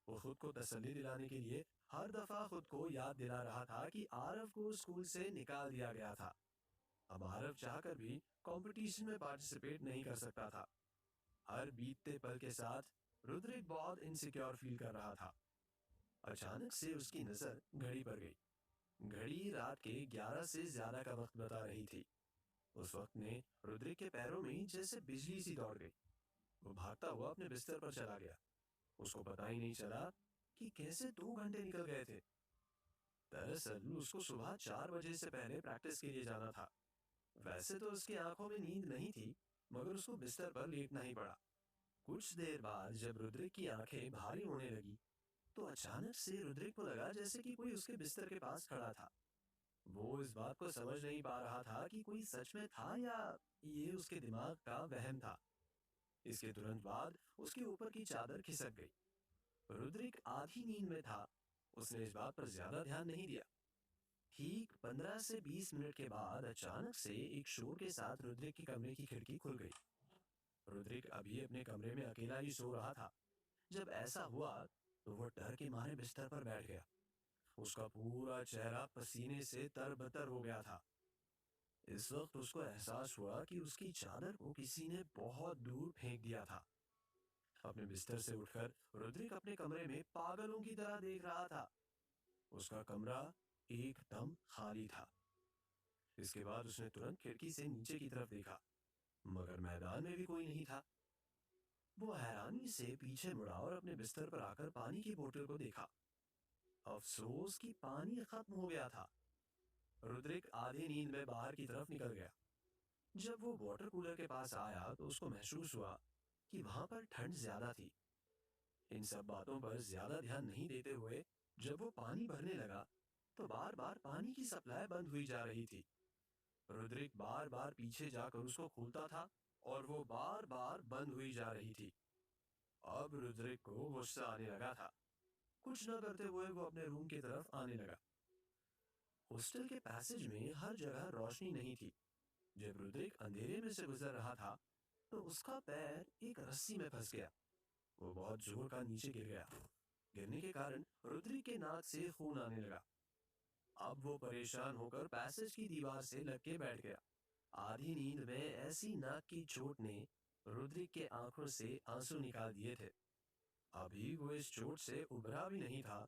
वो खुद को तसल्ली दिलाने के लिए हर दफा खुद को याद दिला रहा था कि आरव को स्कूल से निकाल दिया गया था। अब आरव चाहकर भी कंपटीशन में पार्टिसिपेट नहीं कर सकता था। हर बीतते पल के साथ रुद्रिक बहुत इनसिक्योर फील कर रहा था। अचानक से उसकी नजर घड़ी पर गई। घड़ी रात के 11 से ज्यादा का वक्त बता रही थी। उस वक्त में रुद्रिक के पैरों में जैसे बिजली सी दौड़ गई। वो भागता हुआ अपने बिस्तर पर चला गया। उसको पता ही नहीं चला कि कैसे 2 घंटे निकल गए थे। दरअसल उसको सुबह 4 बजे से पहले प्रैक्टिस के लिए जाना था। वैसे तो उसकी आंखों में नींद नहीं थी, मगर उसको बिस्तर पर लेटना ही पड़ा। कुछ देर बाद जब रुद्रिक की आंखें भारी होने लगी, तो अचानक से रुद्रिक को लगा जैसे कि कोई उसके बिस्तर के पास खड़ा था। वो इस बात को समझ नहीं पा रहा था कि कोई सच में था या ये उसके दिमाग का वहम था। इसके तुरंत बाद उसके ऊपर की चादर खिसक गई। रुद्रिक आधी नींद में था। उसने इस बात पर ज्यादा ध्यान नहीं दिया। ठीक 15 से 20 मिनट के बाद अचानक से एक शोर के साथ रुद्रिक के कमरे की खिड़की खुल गई। रुद्रिक अभी अपने कमरे में अकेला ही सो रहा था। जब ऐसा हुआ तो वो डर के मारे बिस्तर पर बैठ गया। उसका पूरा चेहरा पसीने से तरबतर हो गया था। इस वक्त उसको एहसास हुआ कि उसकी चादर को किसी ने बहुत दूर फेंक दिया था। अपने बिस्तर से उठकर रुद्रिक अपने कमरे में पागलों की तरह देख रहा था। उसका कमरा एकदम खाली था। इसके बाद उसने तुरंत खिड़की से नीचे की तरफ देखा, मगर मैदान में भी कोई नहीं था। वो हैरानी से पीछे मुड़ा और अपने बिस्तर पर आकर पानी की बोतल को देखा। अफसोस कि पानी खत्म हो गया था। रुद्रिक आधी नींद में बाहर की तरफ निकल गया। जब वो वाटर कूलर के पास आया तो उसको महसूस हुआ कि वहां पर ठंड ज्यादा थी। इन सब बातों पर ज्यादा ध्यान नहीं देते हुए जब वो पानी भरने लगा, तो बार बार पानी की सप्लाई बंद हुई जा रही थी। रुद्रिक बार बार पीछे जाकर उसको खोलता था और वो बार बार बंद हुई जा रही थी। अब रुद्रिक को गुस्सा आने लगा था। कुछ न करते हुए वो अपने रूम की तरफ आने लगा। हॉस्टल के पैसेज में हर जगह रोशनी नहीं थी। जब रुद्रिक अंधेरे में से गुजर रहा था, तो उसका पैर एक रस्सी में फंस गया। वो बहुत जोर का नीचे गिर गया। गिरने के कारण रुद्रिक के नाक से खून आने लगा। अब वो परेशान होकर पैसेज की दीवार से लग के बैठ गया। आधी नींद में ऐसी नाक की चोट ने रुद्रिक के आंखों से आंसू निकाल दिए थे। अभी वो इस चोट से उभरा भी नहीं था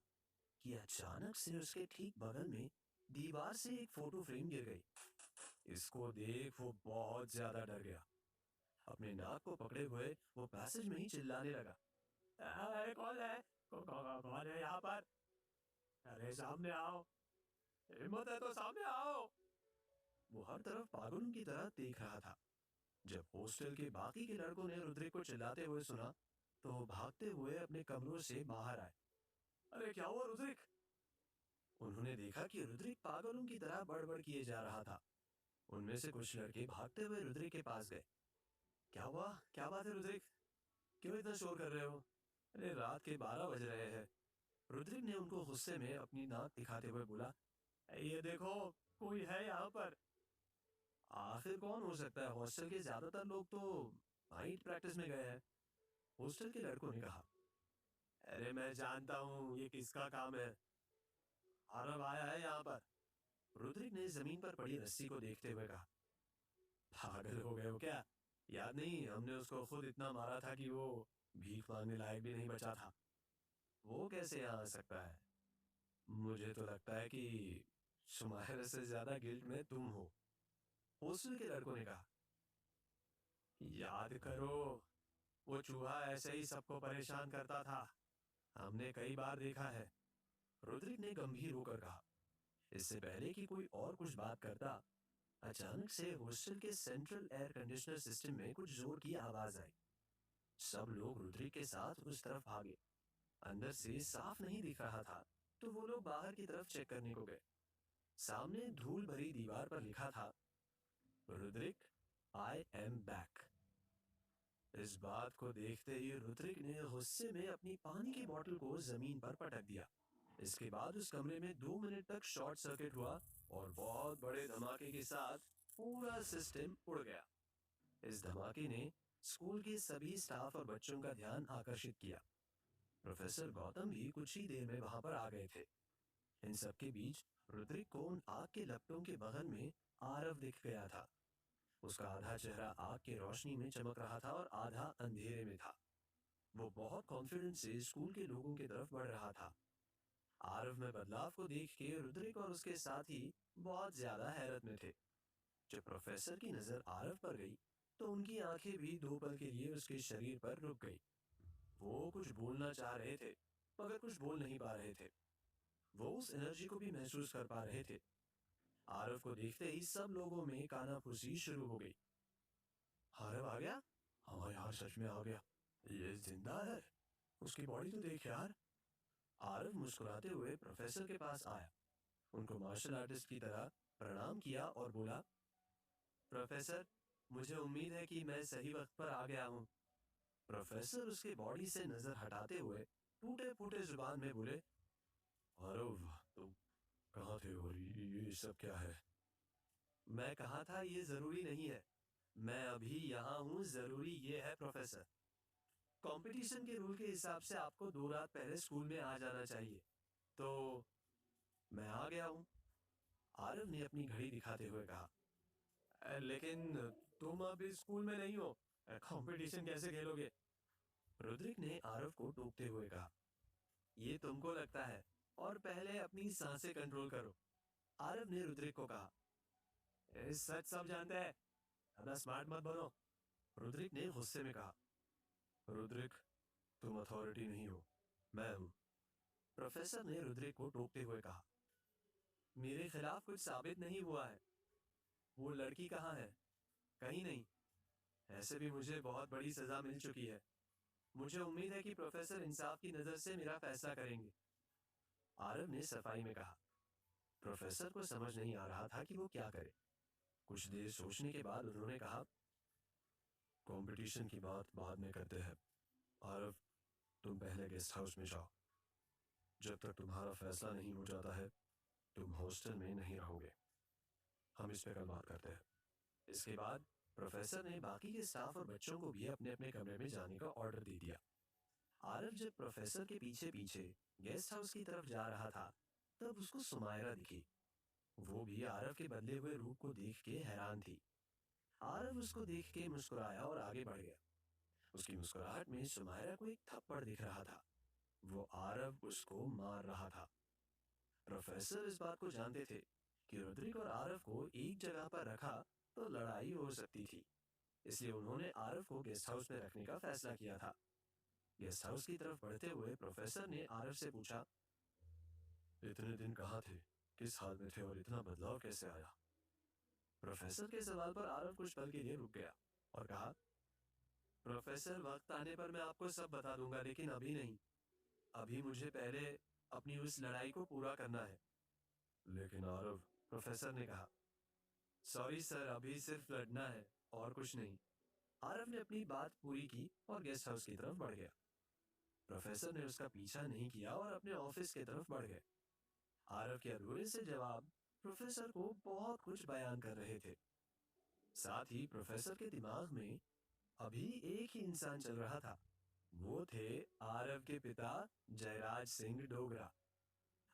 कि अचानक से उसके ठीक बगल में दीवार से एक फोटो फ्रेम गिर गई। इसको देख वो बहुत ज्यादा डर गया। अपने नाक को पकड़े हुए वो पैसेज में ही चिल्लाने लगा, अरे कौन है? कौन है यहाँ पर? अरे सामने आओ, हिम्मत है तो सामने आओ। वो हर तरफ पागलों की तरह देख रहा था। जब हॉस्टल के बाकी के लड़कों ने रुद्रिक को चिल्लाते हुए सुना, तो वो भागते हुए अपने कमरों से बाहर आए। अरे क्या हुआ रुद्रिक? उन्होंने देखा कि रुद्रिक पागलों की तरह बड़बड़ किए जा रहा था। उनमें से कुछ लड़के भागते हुए रुद्रिक के पास गए। क्या हुआ? क्या बात है रुद्रिक? क्यों इतना शोर कर रहे हो? अरे रात के 12 बज रहे हैं। रुद्रिक ने उनको गुस्से में अपनी नाक दिखाते हुए बोला, ये देखो, कोई है यहाँ पर। आखिर कौन हो सकता है? हॉस्टल के ज्यादातर लोग तो नाइट प्रैक्टिस में गए हैं। हॉस्टल के लड़कों ने कहा। अरे मैं जानता हूँ ये किसका काम है। आरव आया है यहाँ पर। रुद्रिक ने जमीन पर पड़ी रस्सी को देखते हुए कहा। पागल हो गए हो क्या? याद नहीं, हमने उसको खुद इतना मारा था कि वो भीख मांगने लायक भी नहीं बचा था। वो कैसे यहाँ आ सकता है? मुझे तो लगता है कि सुमाइरा से ज्यादा गिल्ट में तुम हो। हॉस्टल के लड़कों ने कहा। याद करो, वो चूहा ऐसे ही सबको परेशान करता था। हमने कई बार देखा है। रुद्रिक ने गंभीर होकर कहा। इससे पहले कि कोई और कुछ बात करता, अचानक से हॉस्टल के सेंट्रल एयर कंडीशनर सिस्टम में कुछ जोर की आवाज आई। सब लोग रुद्रिक के साथ उस तरफ भागे। अंदर से साफ नहीं दिख रहा था, तो वो लोग बाहर की तरफ चेक करने को गए। सामने धूल भरी दीवार पर लिखा था, रुद्रिक, आई एम बैक। इस बात को देखते ही रुद्रिक ने गुस्से में अपनी पानी की बोतल को जमीन पर पटक दिया। इसके बाद उस कमरे में 2 मिनट तक शॉर्ट सर्किट हुआ और बहुत बड़े धमाके के साथ पूरा सिस्टम उड़ गया। इस धमाके ने स्कूल के सभी स्टाफ और बच्चों का ध्यान आकर्षित किया। प्रोफेसर गौतम भी कुछ ही देर में वहां पर आ गए थे। इन सब के बीच रुद्रिक को उन आग के लपटों के बगल में आरव दिख गया था। उसका आधा चेहरा आग की रोशनी में चमक रहा था और आधा अंधेरे में था। वो बहुत कॉन्फिडेंस से स्कूल के लोगों की तरफ बढ़ रहा था। आरव में बदलाव को देख के रुद्रिक और उसके साथी बहुत ज्यादा हैरत में थे। जब प्रोफेसर की नजर आरव पर गई, तो उनकी आंखें भी 2 पल के लिए उसके शरीर पर रुक गई। वो कुछ बोलना चाह रहे थे, मगर कुछ बोल नहीं पा रहे थे। वो उस एनर्जी को भी महसूस कर पा रहे थे। आरव को देखते ही सब लोगों में कानाफूसी शुरू हो गई। आरव आ गया? हाँ यार, सच में आ गया। ये जिंदा है? उसकी बॉडी तो देख यार। आरव मुस्कुराते हुए प्रोफेसर के पास आया, उनको मार्शल आर्टिस्ट की तरह प्रणाम किया और बोला, प्रोफेसर, मुझे उम्मीद है कि मैं सही वक्त पर आ गया हूँ। प्रोफेसर उसके बॉडी से नजर हटाते हुए टूटे फूटे जुबान में बोले, आरव, तुम कहाँ थे और ये सब क्या है? मैं कहा था ये जरूरी नहीं है। मैं अभी यहाँ हूँ, जरूरी ये है प्रोफेसर। कंपटीशन के रूल के हिसाब से आपको 2 रात पहले स्कूल में आ जाना चाहिए। तो मैं आ गया हूँ। आरव ने अपनी घड़ी दिखाते हुए कहा। लेकिन तुम अभी स्कूल में नहीं हो, कंपटीशन कैसे खेलोगे? रुद्रिक ने आरव को टोकते हुए कहा। ये तुमको लगता है, और पहले अपनी सांसें कंट्रोल करो। आरव ने रुद्रिक को कहा। सच सब जानते हैं, ज्यादा स्मार्ट मत बनो। रुद्रिक ने गुस्से में कहा। रुद्रिक, तुम अथॉरिटी नहीं हो, मैं हूं। प्रोफेसर ने रुद्रिक को टोकते हुए कहा। मेरे खिलाफ कुछ साबित नहीं हुआ है। वो लड़की कहाँ है? कहीं नहीं। ऐसे भी मुझे बहुत बड़ी सजा मिल चुकी है। मुझे उम्मीद है कि प्रोफेसर इंसाफ की नजर से मेरा फैसला करेंगे। आरव ने सफाई में कहा। प्रोफेसर को समझ नहीं आ रहा था कि वो क्या करे। कुछ देर सोचने के बाद उन्होंने कहा, कंपटीशन की बात बाद में करते हैं। आरव, तुम पहले गेस्ट हाउस में जाओ। जब तक तुम्हारा फैसला नहीं हो जाता है, तुम हॉस्टल में नहीं रहोगे। हम इस पे कल बात करते हैं। इसके बाद प्रोफेसर ने बाकी के स्टाफ और बच्चों को भी अपने अपने कमरे में जाने का ऑर्डर दे दिया। आरव जब प्रोफेसर के पीछे पीछे गेस्ट हाउस की तरफ जा रहा था, तब उसको सुमायरा दिखी। वो भी आरव के बदले हुए रूप को देख के हैरान थी। आरव उसको देख के मुस्कुराया और आगे बढ़ गया। उसकी मुस्कुराहट में सुमायरा को एक थप्पड़ दिख रहा था। वो आरव उसको मार रहा था। प्रोफेसर इस बात को जानते थे कि रुद्रिक और आरव को एक जगह पर रखा तो लड़ाई हो सकती थी। इसलिए उन्होंने आरव को गेस्ट हाउस में रखने का फैसला किया था। गेस्ट हाउस की तरफ बढ़ते हुए प्रोफेसर ने आरव से पूछा, इतने दिन कहाँ थे? किस हाल में थे और इतना बदलाव कैसे आया? प्रोफेसर के सवाल पर आरव कुछ पल के लिए रुक गया और कहा, प्रोफेसर, वक्त आने पर मैं आपको सब बता दूंगा, लेकिन अभी नहीं। अभी मुझे पहले अपनी उस लड़ाई को पूरा करना है। लेकिन आरव, प्रोफेसर ने कहा, सॉरी सर, अभी सिर्फ लड़ना है और कुछ नहीं। आरव ने अपनी बात पूरी की और गेस्ट हाउस की तरफ बढ़ गया। प्रोफेसर ने उसका पीछा नहीं किया और अपने ऑफिस की तरफ बढ़ गए। आरव के अधूरे से जवाब प्रोफेसर को बहुत कुछ बयान कर रहे थे। साथ ही प्रोफेसर के दिमाग में अभी एक ही इंसान चल रहा था। वो थे आरव के पिता, जयराज सिंह डोगरा।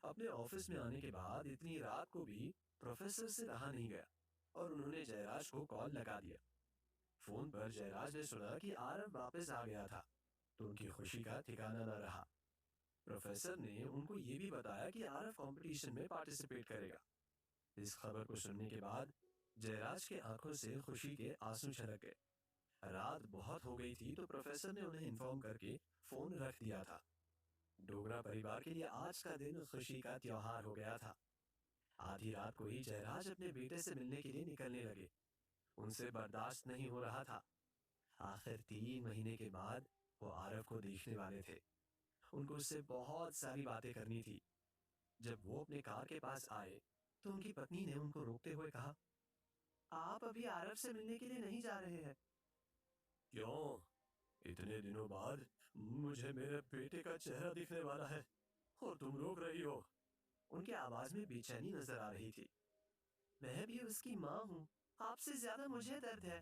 अपने ऑफिस में आने के बाद इतनी रात को भी प्रोफेसर से रहा नहीं गया और उन्होंने जयराज को कॉल लगा दिया। फोन पर जयराज ने सुना कि आरव वापस आ गया था, तो उनकी खुशी का ठिकाना न रहा। प्रोफेसर ने उनको ये भी बताया कि आरव कंपटीशन में पार्टिसिपेट करेगा। इस खबर को सुनने के बाद जयराज के आंखों से खुशी के आंसू छलक गए। रात बहुत हो गई थी, तो प्रोफेसर ने उन्हें इन्फॉर्म करके फोन रख दिया था। डोगरा परिवार के लिए आज का दिन खुशी का त्योहार हो गया था। आधी रात को ही जयराज अपने बेटे से मिलने के लिए निकलने लगे। उनसे बर्दाश्त नहीं हो रहा था। आखिर 3 महीने के बाद वो आरव को देखने वाले थे। उनको उससे बहुत सारी बातें करनी थी। जब वो अपने कार के पास आए, तो उनकी पत्नी ने उनको रोकते हुए कहा, आप अभी आरव से मिलने के लिए नहीं जा रहे हैं? क्यों? इतने दिनों बाद मुझे मेरे बेटे का चेहरा दिखने वाला है और तुम रोक रही हो। उनकी आवाज में बेचैनी नजर आ रही थी। मैं भी उसकी माँ हूँ। आपसे ज्यादा मुझे दर्द है,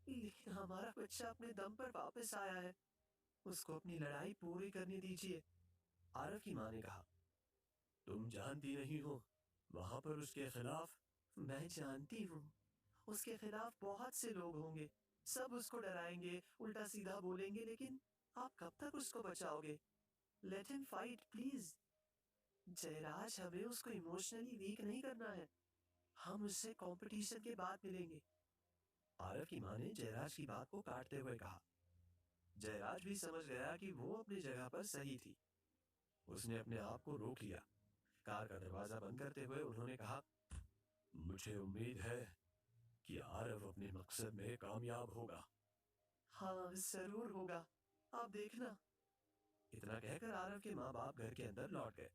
लेकिन हमारा बच्चा अपने दम पर वापस आया है। उसको अपनी लड़ाई पूरी करने दीजिए। आरव की माँ ने कहा, तुम जानती नहीं हो, वहां पर उसके खिलाफ। मैं जानती हूँ। उसके खिलाफ बहुत से लोग होंगे। सब उसको डराएंगे, उल्टा सीधा बोलेंगे, लेकिन आप कब तक उसको बचाओगे? Let him fight please. Jayraj, हमें उसको इमोशनली वीक नहीं करना है। हम उससे कंपटीशन के बाद मिलेंगे। आरव की मां ने जयराज की बात को काटते हुए कहा। जयराज भी समझ गया कि वो अपनी जगह पर सही थी। उसने अपने आप को रोक लिया। कार का दरवाजा बंद करते हुए उन्होंने कहा, मुझे उम्मीद है कि आरव अपने मकसद में कामयाब होगा। हाँ, जरूर होगा, आप देखना। इतना कहकर आरव के माँ बाप घर के अंदर लौट गए।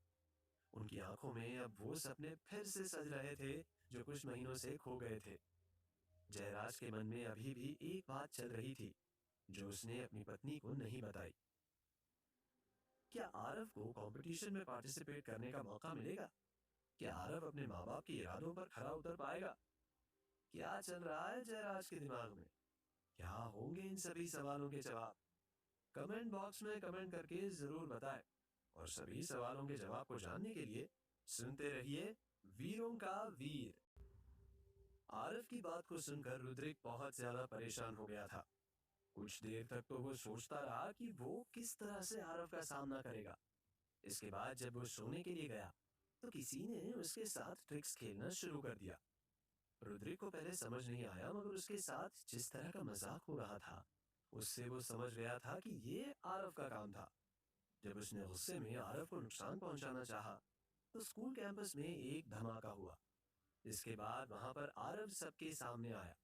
उनकी आंखों में अब वो सपने फिर से सज रहे थे, जो कुछ महीनों से खो गए थे। जयराज के मन में अभी भी एक बात चल रही थी, जो उसने अपनी पत्नी को नहीं बताई। क्या आरव को कंपटीशन में पार्टिसिपेट करने का मौका मिलेगा? क्या आरव अपने माँ बाप के इरादों पर खरा उतर पाएगा? क्या चल रहा है जयराज के दिमाग में? क्या होंगे इन सभी सवालों के जवाब? कमेंट बॉक्स में कमेंट करके जरूर बताएं। और सभी सवालों के जवाब को जानने के लिए सुनते रहिए वीरों का वीर। आरव की बात को सुनकर रुद्रिक बहुत ज्यादा परेशान हो गया था। कुछ देर तक तो वो सोचता रहा कि वो किस तरह से आरव का सामना करेगा। इसके बाद जब वो सोने के लिए गया, तो किसी ने उसके साथ ट्रिक्स खेलना शुरू कर दिया। रुद्रिक को पहले समझ नहीं आया, मगर उसके साथ जिस तरह का मजाक हो रहा था, उससे वो समझ गया था कि ये आरव का काम था। जब उसने गुस्से में आरव को नुकसान पहुंचाना चाहा, तो स्कूल कैंपस में एक धमाका हुआ। इसके बाद वहां पर आरव सबके सामने आया।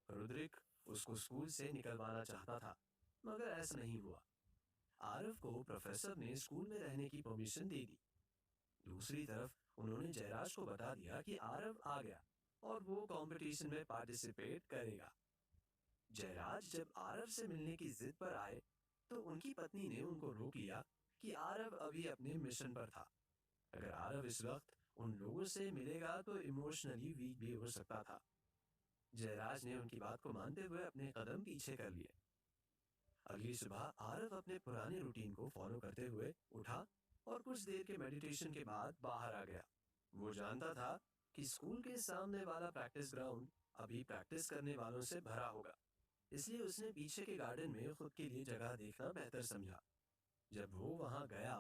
रुद्रिक उसको स्कूल से निकलवाना चाहता था, मगर ऐसा नहीं हुआ। आरव को प्रोफेसर ने स्कूल में रहने की परमिशन दे दी। दूसरी तरफ उन्होंने जयराज को बता दिया कि आरव आ गया और वो कंपटीशन में पार्टिसिपेट करेगा। जयराज जब आरव से मिलने की जिद पर आए, तो उनकी पत्नी ने उनको रोक लिया कि आरव अभी अपने मिशन पर था। अगर आरव इस वक्त उन लोगों से मिलेगा तो इमोशनली वीक भी हो सकता था। जयराज ने उनकी बात को मानते हुए अपने कदम पीछे कर लिए। अगली सुबह आरव अपने पुराने रूटीन को फॉलो करते हुए उठा और कुछ देर के मेडिटेशन के बाद बाहर आ गया। वो जानता था कि स्कूल के सामने वाला प्रैक्टिस ग्राउंड अभी प्रैक्टिस करने वालों से भरा होगा, इसलिए उसने पीछे के गार्डन में खुद के लिए जगह देखना बेहतर समझा। जब वो वहां गया,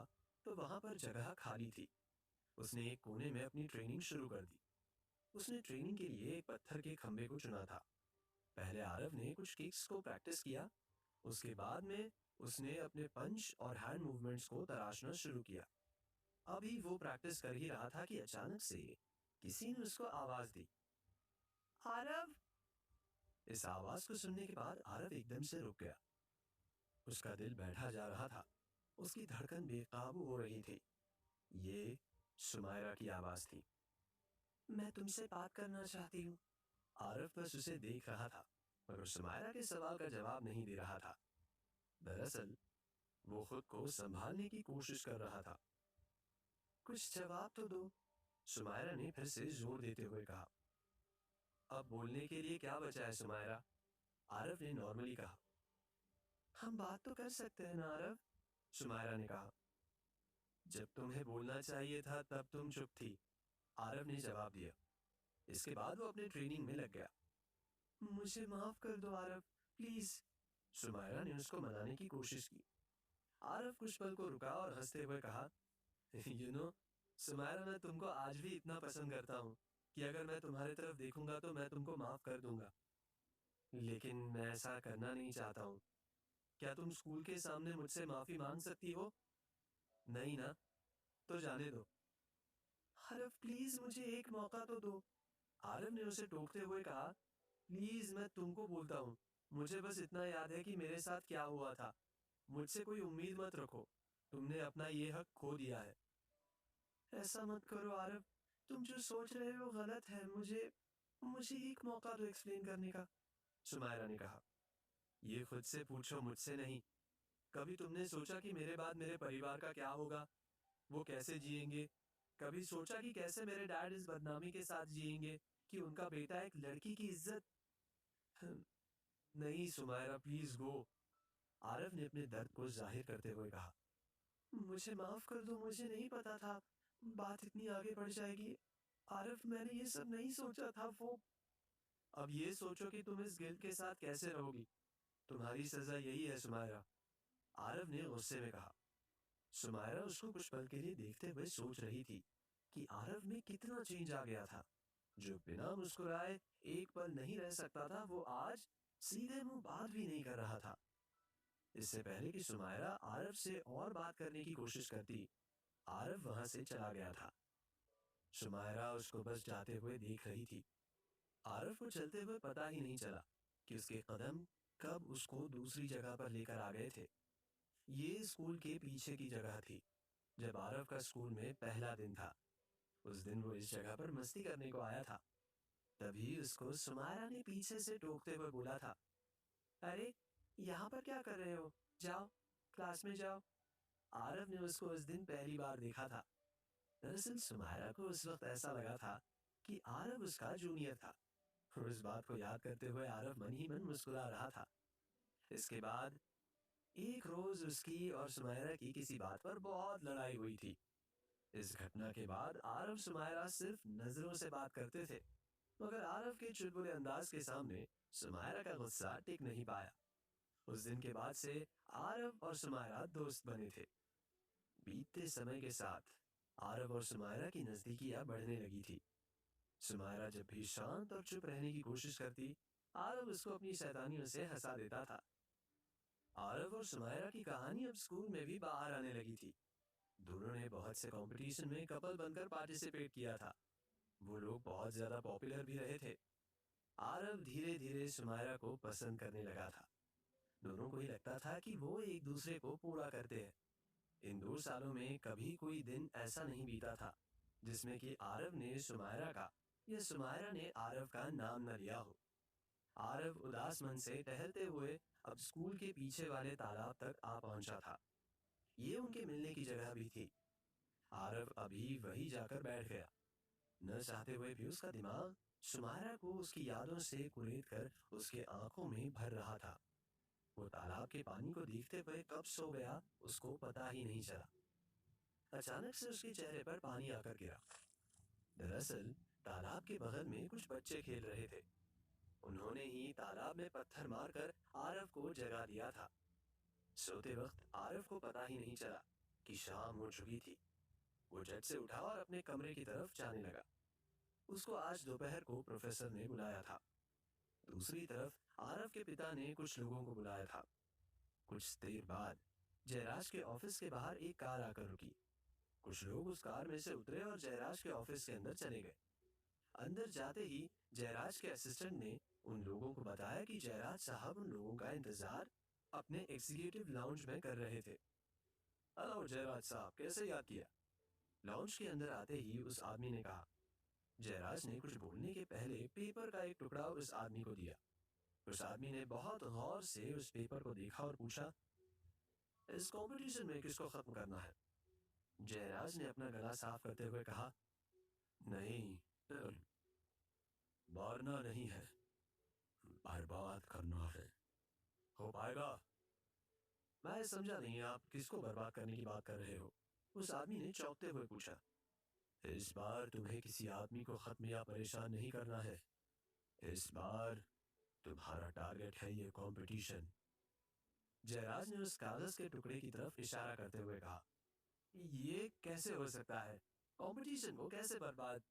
तो वहां पर जगह खाली थी। उसने एक कोने में अपनी ट्रेनिंग शुरू कर दी। उसने ट्रेनिंग के लिए एक पत्थर के खंबे को चुना था। पहले आरव ने कुछ किक्स को प्रैक्टिस किया। उसके बाद में उसने अपने पंच और हैंड मूवमेंट्स को तराशना शुरू किया। अभी वो प्रैक्टिस कर ही रहा था कि अचानक से किसी ने उसको आवाज दी। आरव! इस आवाज को सुनने के बाद आरव एकदम से रुक गया। उसका दिल बैठा जा रहा था। उसकी धड़कन बेकाबू हो रही थी। ये सुमायरा की आवाज थी। मैं तुमसे बात करना चाहती हूँ। आरव बस उसे देख रहा था, मगर सुमायरा के सवाल का जवाब नहीं दे रहा था। दरअसल वो खुद को संभालने की कोशिश कर रहा था। कुछ जवाब तो दो, सुमायरा ने फिर से जोर देते हुए कहा। अब बोलने के लिए क्या बचा है सुमायरा? आरव ने नॉर्मली कहा। हम बात तो कर सकते हैं ना आरव, सुमायरा ने कहा। जब तुम्हें बोलना चाहिए था तब तुम चुप थी, आरव ने जवाब दिया। इसके बाद वो अपने ट्रेनिंग में लग गया। मुझे माफ कर दो आरव, प्लीज, सुमायरा ने उसको मनाने की कोशिश की। आरव कुछ पल को रुका और हंसते हुए कहा, यू नो सुमायरा, मैं तुमको आज भी इतना पसंद करता हूँ कि अगर मैं तुम्हारी तरफ देखूंगा तो मैं तुमको माफ कर दूंगा। लेकिन मैं ऐसा करना नहीं चाहता हूँ। क्या तुम स्कूल के सामने मुझसे माफी मांग सकती हो? नहीं ना? तो जाने दो। आरव प्लीज मुझे एक मौका तो दो, आरव ने उसे टोकते हुए कहा। प्लीज, मैं तुमको बोलता हूँ, मुझे बस इतना याद है कि मेरे साथ क्या हुआ था। मुझसे कोई उम्मीद मत रखो, तुमने अपना ये हक खो दिया है। ऐसा मत करो आरव, तुम जो सोच रहे हो गलत है। मुझे मुझे एक मौका दो एक्सप्लेन करने का, सुमायरा ने कहा। ये खुद से पूछो, मुझसे नहीं। कभी तुमने सोचा कि मेरे बाद मेरे परिवार का क्या होगा? वो कैसे जिएंगे? कभी सोचा कि कैसे मेरे डैड इस बदनामी के साथ जिएंगे कि उनका बेटा एक लड़की की इज्जत? हम्म, नहीं सुमायरा, प्लीज गो, आरव ने अपने दर्द को जाहिर करते हुए कहा। मुझे माफ कर दो, मुझे नहीं पता था बात इतनी आगे बढ़ जाएगी। आरव, मैंने ये सब नहीं सोचा था। वो अब ये सोचो कि तुम इस गिल्ट के साथ कैसे रहोगी। तुम्हारी सजा यही है सुमायरा, आरव ने गुस्से में कहा। सुमायरा उसको कुछ पल के लिए देखते हुए सोच रही थी कि आरव में कितना चेंज आ गया था। जो बिना मुस्कुराए एक पल नहीं रह सकता था, वो आज सीधे मुंह बात भी नहीं कर रहा था। इससे पहले कि सुमायरा आरव से और बात करने की कोशिश करती, आरव वहां से चला गया था। सुमायरा उसको बस जाते हुए देख रही थी। आरव को चलते हुए पता ही नहीं चला कि उसके कदम कब उसको दूसरी जगह पर लेकर आ गए थे। ये स्कूल के पीछे की जगह थी। जब आरव का स्कूल में पहला दिन था, उस दिन वो इस जगह पर मस्ती करने को आया था। तभी उसको सुमायरा ने पीछे से टोकते हुए बोला था, अरे यहाँ पर क्या कर रहे हो? जाओ, क्लास में जाओ। आरव ने उसको उस दिन पहली बार देखा था। दरअसल सुमायरा को उस वक्त ऐसा लगा था कि आरव उसका जूनियर था। उस बात को याद करते हुए आरव मन ही मन मुस्कुरा रहा था। इसके बाद एक रोज उसकी और सुमायरा की किसी बात पर बहुत लड़ाई हुई थी। इस घटना के बाद आरव सुमायरा सिर्फ नजरों से बात करते थे, मगर आरव के चुलबुले अंदाज के सामने सुमायरा का गुस्सा टिक नहीं पाया। उस दिन के बाद से आरव और सुमायरा दोस्त बने थे। बीतते समय के साथ आरव और सुमायरा की नजदीकियां बढ़ने लगी थी। सुमायरा जब भी शांत और चुप रहने की कोशिश करती, आरव उसको अपनी शैतानियों से हंसा देता था। आरव और सुमायरा की कहानी अब स्कूल में भी बाहर आने लगी थी। दोनों ने बहुत से कंपटीशन में कपल बनकर पार्टिसिपेट किया था। वो लोग बहुत ज्यादा पॉपुलर भी रहे थे। आरव धीरे धीरे सुमायरा को पसंद करने लगा था। दोनों को ही लगता था कि वो एक दूसरे को पूरा करते हैं। इन 2 सालों में कभी कोई दिन ऐसा नहीं बीता था जिसमें कि आरव ने सुमायरा का या सुमायरा ने आरव का नाम न लिया हो। आरव उदास मन से टहलते हुए अब स्कूल के पीछे वाले तालाब तक आ पहुंचा था। ये उनके मिलने की जगह भी थी। आरव अभी वही जाकर बैठ गया। न चाहते हुए भी उसका दिमाग सुमायरा को उसकी यादों से कुरेद कर उसके आंखों में भर रहा था। वो तालाब के पानी को देखते हुए कब सो गया उसको पता ही नहीं चला। अचानक से उसके चेहरे पर पानी आकर गिरा। दरअसल तालाब के बगल में कुछ बच्चे खेल रहे थे। उन्होंने ही तालाब में पत्थर मारकर आरव को जगा दिया था। सोते वक्त आरव को पता ही नहीं चला कि शाम हो चुकी थी। वो झट से उठा और अपने कमरे की तरफ जाने लगा। उसको आज दोपहर को प्रोफेसर ने बुलाया था। दूसरी तरफ आरव के पिता ने कुछ लोगों को बुलाया था। कुछ देर बाद जयराज के ऑफिस के बाहर एक कार आकर रुकी। कुछ लोग उस कार में से उतरे और जयराज के ऑफिस के अंदर चले गए। अंदर जाते ही जयराज के असिस्टेंट ने उन लोगों को बताया कि जयराज साहब उन लोगों का इंतजार अपने एग्जीक्यूटिव लाउंज में कर रहे थे। हेलो जयराज साहब, कैसे याद किया? लाउंज के अंदर आते ही उस आदमी ने कहा। जयराज ने कुछ बोलने के पहले पेपर का एक टुकड़ा उस आदमी को दिया। उस आदमी ने बहुत गौर से उस पेपर को देखा और पूछा, इस कंपटीशन में किसको खत्म करना है? जयराज ने अपना गला साफ करते हुए कहा, नहीं, मारना नहीं है, बर्बाद करना है। हो पाएगा? मैं समझा नहीं, आप किसको बर्बाद करने की बात कर रहे हो? उस आदमी ने चौंकते हुए पूछा। इस बार तुम्हें किसी आदमी को खत्म या परेशान नहीं करना है। इस बार तुम्हारा टारगेट है ये कंपटीशन। जयराज ने उस कागज के टुकड़े की तरफ इशारा करते हुए कहा, ये कैसे हो सकता है? कंपटीशन को कैसे बर्बाद?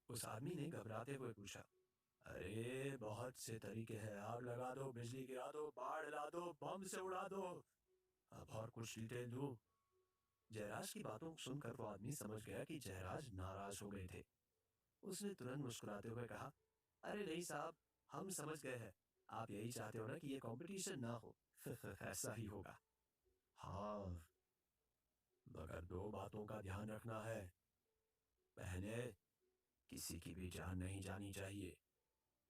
उस आदमी ने घबराते हुए पूछा। अरे बहुत से तरीके हैं, आग लगा दो, बिजली गिरा दो, बाढ़ ला दो, बम से उड़ा दो। अब और कुछ डिटेल दूं? जयराज की बातों को सुनकर वो आदमी समझ गया कि जयराज नाराज हो गए थे। उसने तुरंत मुस्कुराते हुए कहा, अरे नहीं साहब, हम समझ गए हैं। आप यही चाहते हो ना कि ये कंपटीशन ना हो। ऐसा ही होगा। हाँ, मगर दो बातों का ध्यान रखना है। पहले, किसी की भी जान नहीं जानी चाहिए।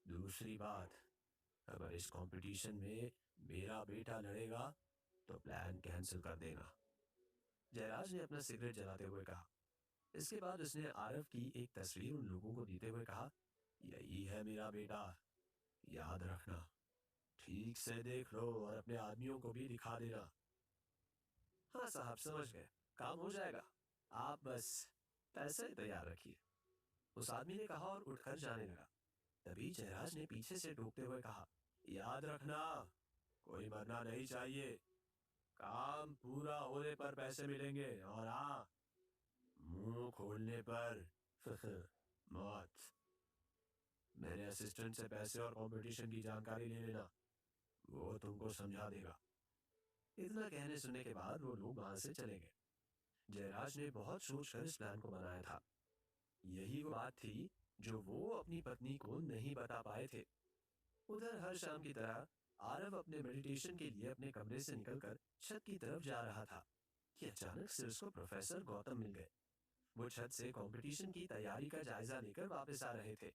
दूसरी बात, अगर इस कंपटीशन में मेरा बेटा लड़ेगा तो प्लान कैंसिल कर देना। जयराज ने अपना सिगरेट जलाते हुए कहा। इसके बाद उसने आरव की एक तस्वीर उन लोगों को देते हुए कहा, यही है मेरा बेटा, याद रखना। ठीक से देख लो और अपने आदमियों को भी दिखा देना। हाँ साहब, समझ गए, काम हो जाएगा। आप बस पैसे तैयार रखिए। उस आदमी ने कहा और उठकर जाने लगा। तभी जयराज ने पीछे से टोकते हुए कहा, याद रखना, कोई मरना नहीं चाहिए। काम पूरा होने पर पैसे मिलेंगे, और हाँ, मुंह खोलने पर मौत। मेरे असिस्टेंट से पैसे और कंपटीशन की जानकारी ले लेना, वो तुमको समझा देगा। इतना कहने सुनने के बाद वो लोग वहां से चले गए। जयराज ने बहुत सोचकर इस प्लान को बनाया था। यही वो बात थी जो वो अपनी पत्नी को नहीं बता पाए थे। उधर हर शाम की तरह आरव अपने मेडिटेशन के लिए अपने कमरे से निकलकर छत की तरफ जा रहा था कि अचानक से उसको प्रोफेसर गौतम मिल गए। वो छत से कंपटीशन की तैयारी का जायजा लेकर वापस आ रहे थे।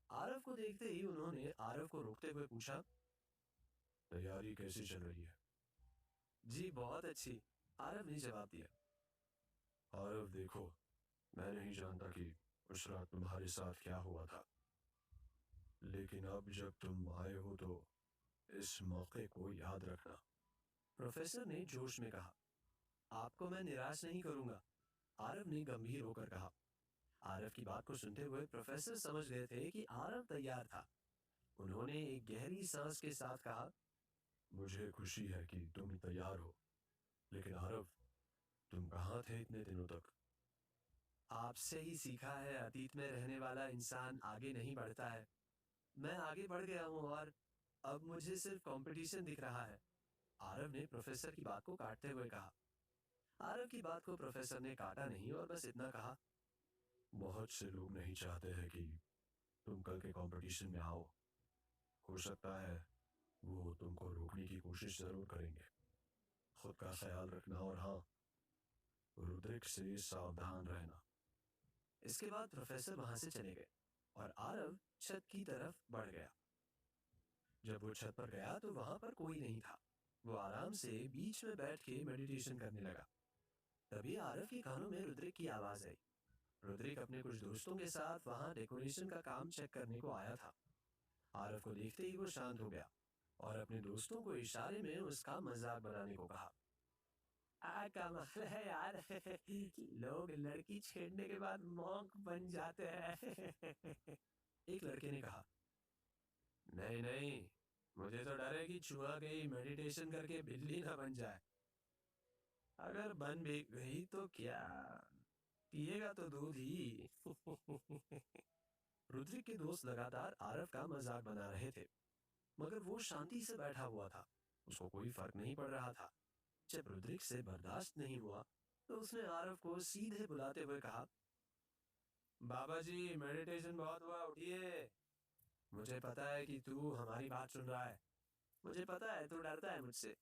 आरव को देखते ही उन्होंने आरव को रोकते हुए पूछा, तैयारी कैसी चल रही है? जी बहुत अच्छी, आरव ने जवाब दिया। आरव देखो, मैं नहीं जानता कि उस रात तुम्हारे साथ क्या हुआ था, लेकिन अब जब तुम आए हो तो इस मौके को याद रखना। प्रोफेसर ने जोश में कहा। आपको मैं निराश नहीं करूंगा, आरव ने गंभीर होकर कहा। आरव की बात को सुनते हुए प्रोफेसर समझ गए थे कि आरव तैयार था। उन्होंने एक गहरी सांस के साथ कहा, मुझे खुशी है कि तुम तैयार हो, लेकिन आरव, तुम कहाँ थे इतने दिनों तक? आपसे ही सीखा है, अतीत में रहने वाला इंसान आगे नहीं बढ़ता है। मैं आगे बढ़ गया हूँ और अब मुझे सिर्फ कंपटीशन दिख रहा है, आरव ने प्रोफेसर की बात को काटते हुए कहा। आरव की बात को प्रोफेसर ने काटा नहीं और बस इतना कहा, बहुत से लोग नहीं चाहते हैं कि तुम कल के कंपटीशन में आओ। हो सकता है वो तुमको रोकने की कोशिश जरूर करेंगे। खुद का ख्याल रखना, और हाँ, रुद्रिक से सावधान रहना। इसके बाद प्रोफेसर वहां से चले गए और आरव छत की तरफ बढ़ गया। जब वो छत पर गया तो वहां पर कोई नहीं था। वो आराम से बीच में बैठ के मेडिटेशन करने लगा। तभी आरव के कानों में रुद्रिक की आवाज आई। रुद्रिक अपने कुछ दोस्तों के साथ वहां डेकोरेशन का काम चेक करने को आया था। आरव को देखते ही वो शांत हो गया और अपने दोस्तों को इशारे में उसका मजाक बनाने को कहा। कमाल है यार, लोग लड़की छेड़ने के बाद मॉन्क बन जाते हैं। एक लड़के ने कहा, नहीं नहीं, मुझे तो डर है कि चूहा कहीं मेडिटेशन करके बिल्ली ना बन जाए। अगर बन भी गई तो क्या, पिएगा तो दूध ही। रुद्रिक के दोस्त लगातार आरव का मजाक बना रहे थे, मगर वो शांति से बैठा हुआ था। उसको कोई फर्क नहीं पड़ रहा था। जब रुद्रिक से बर्दाश्त नहीं हुआ तो उसने आरव को सीधे बुलाते हुए कहा, बाबा जी मेडिटेशन बहुत हुआ, उठिए। मुझे पता है कि तू हमारी बात सुन रहा है। मुझे पता है तू डरता है मुझसे।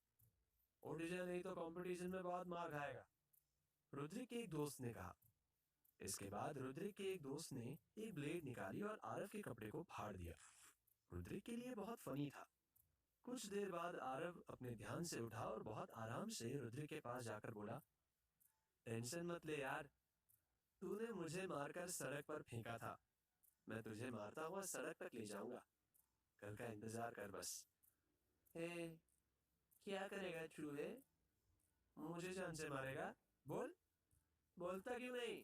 उठ जा, नहीं तो कंपटीशन में बहुत मार खाएगा। रुद्रिक के एक दोस्त ने कहा। इसके बाद रुद्रिक के एक दोस्त ने एक ब्लेड निकाली और आरव के कपड़े को फाड़ दिया। रुद्रिक के लिए बहुत फनी था। कुछ देर बाद आरव अपने ध्यान से उठा और बहुत आराम से रुद्रिक के पास जाकर बोला, टेंशन मत ले यार, तूने मुझे मारकर सड़क पर फेंका था। मैं तुझे मारता हुआ सड़क तक ले जाऊंगा। कल का इंतजार कर बस। हे, क्या करेगा चूहे? मुझे जान से मारेगा? बोल, बोलता क्यों नहीं?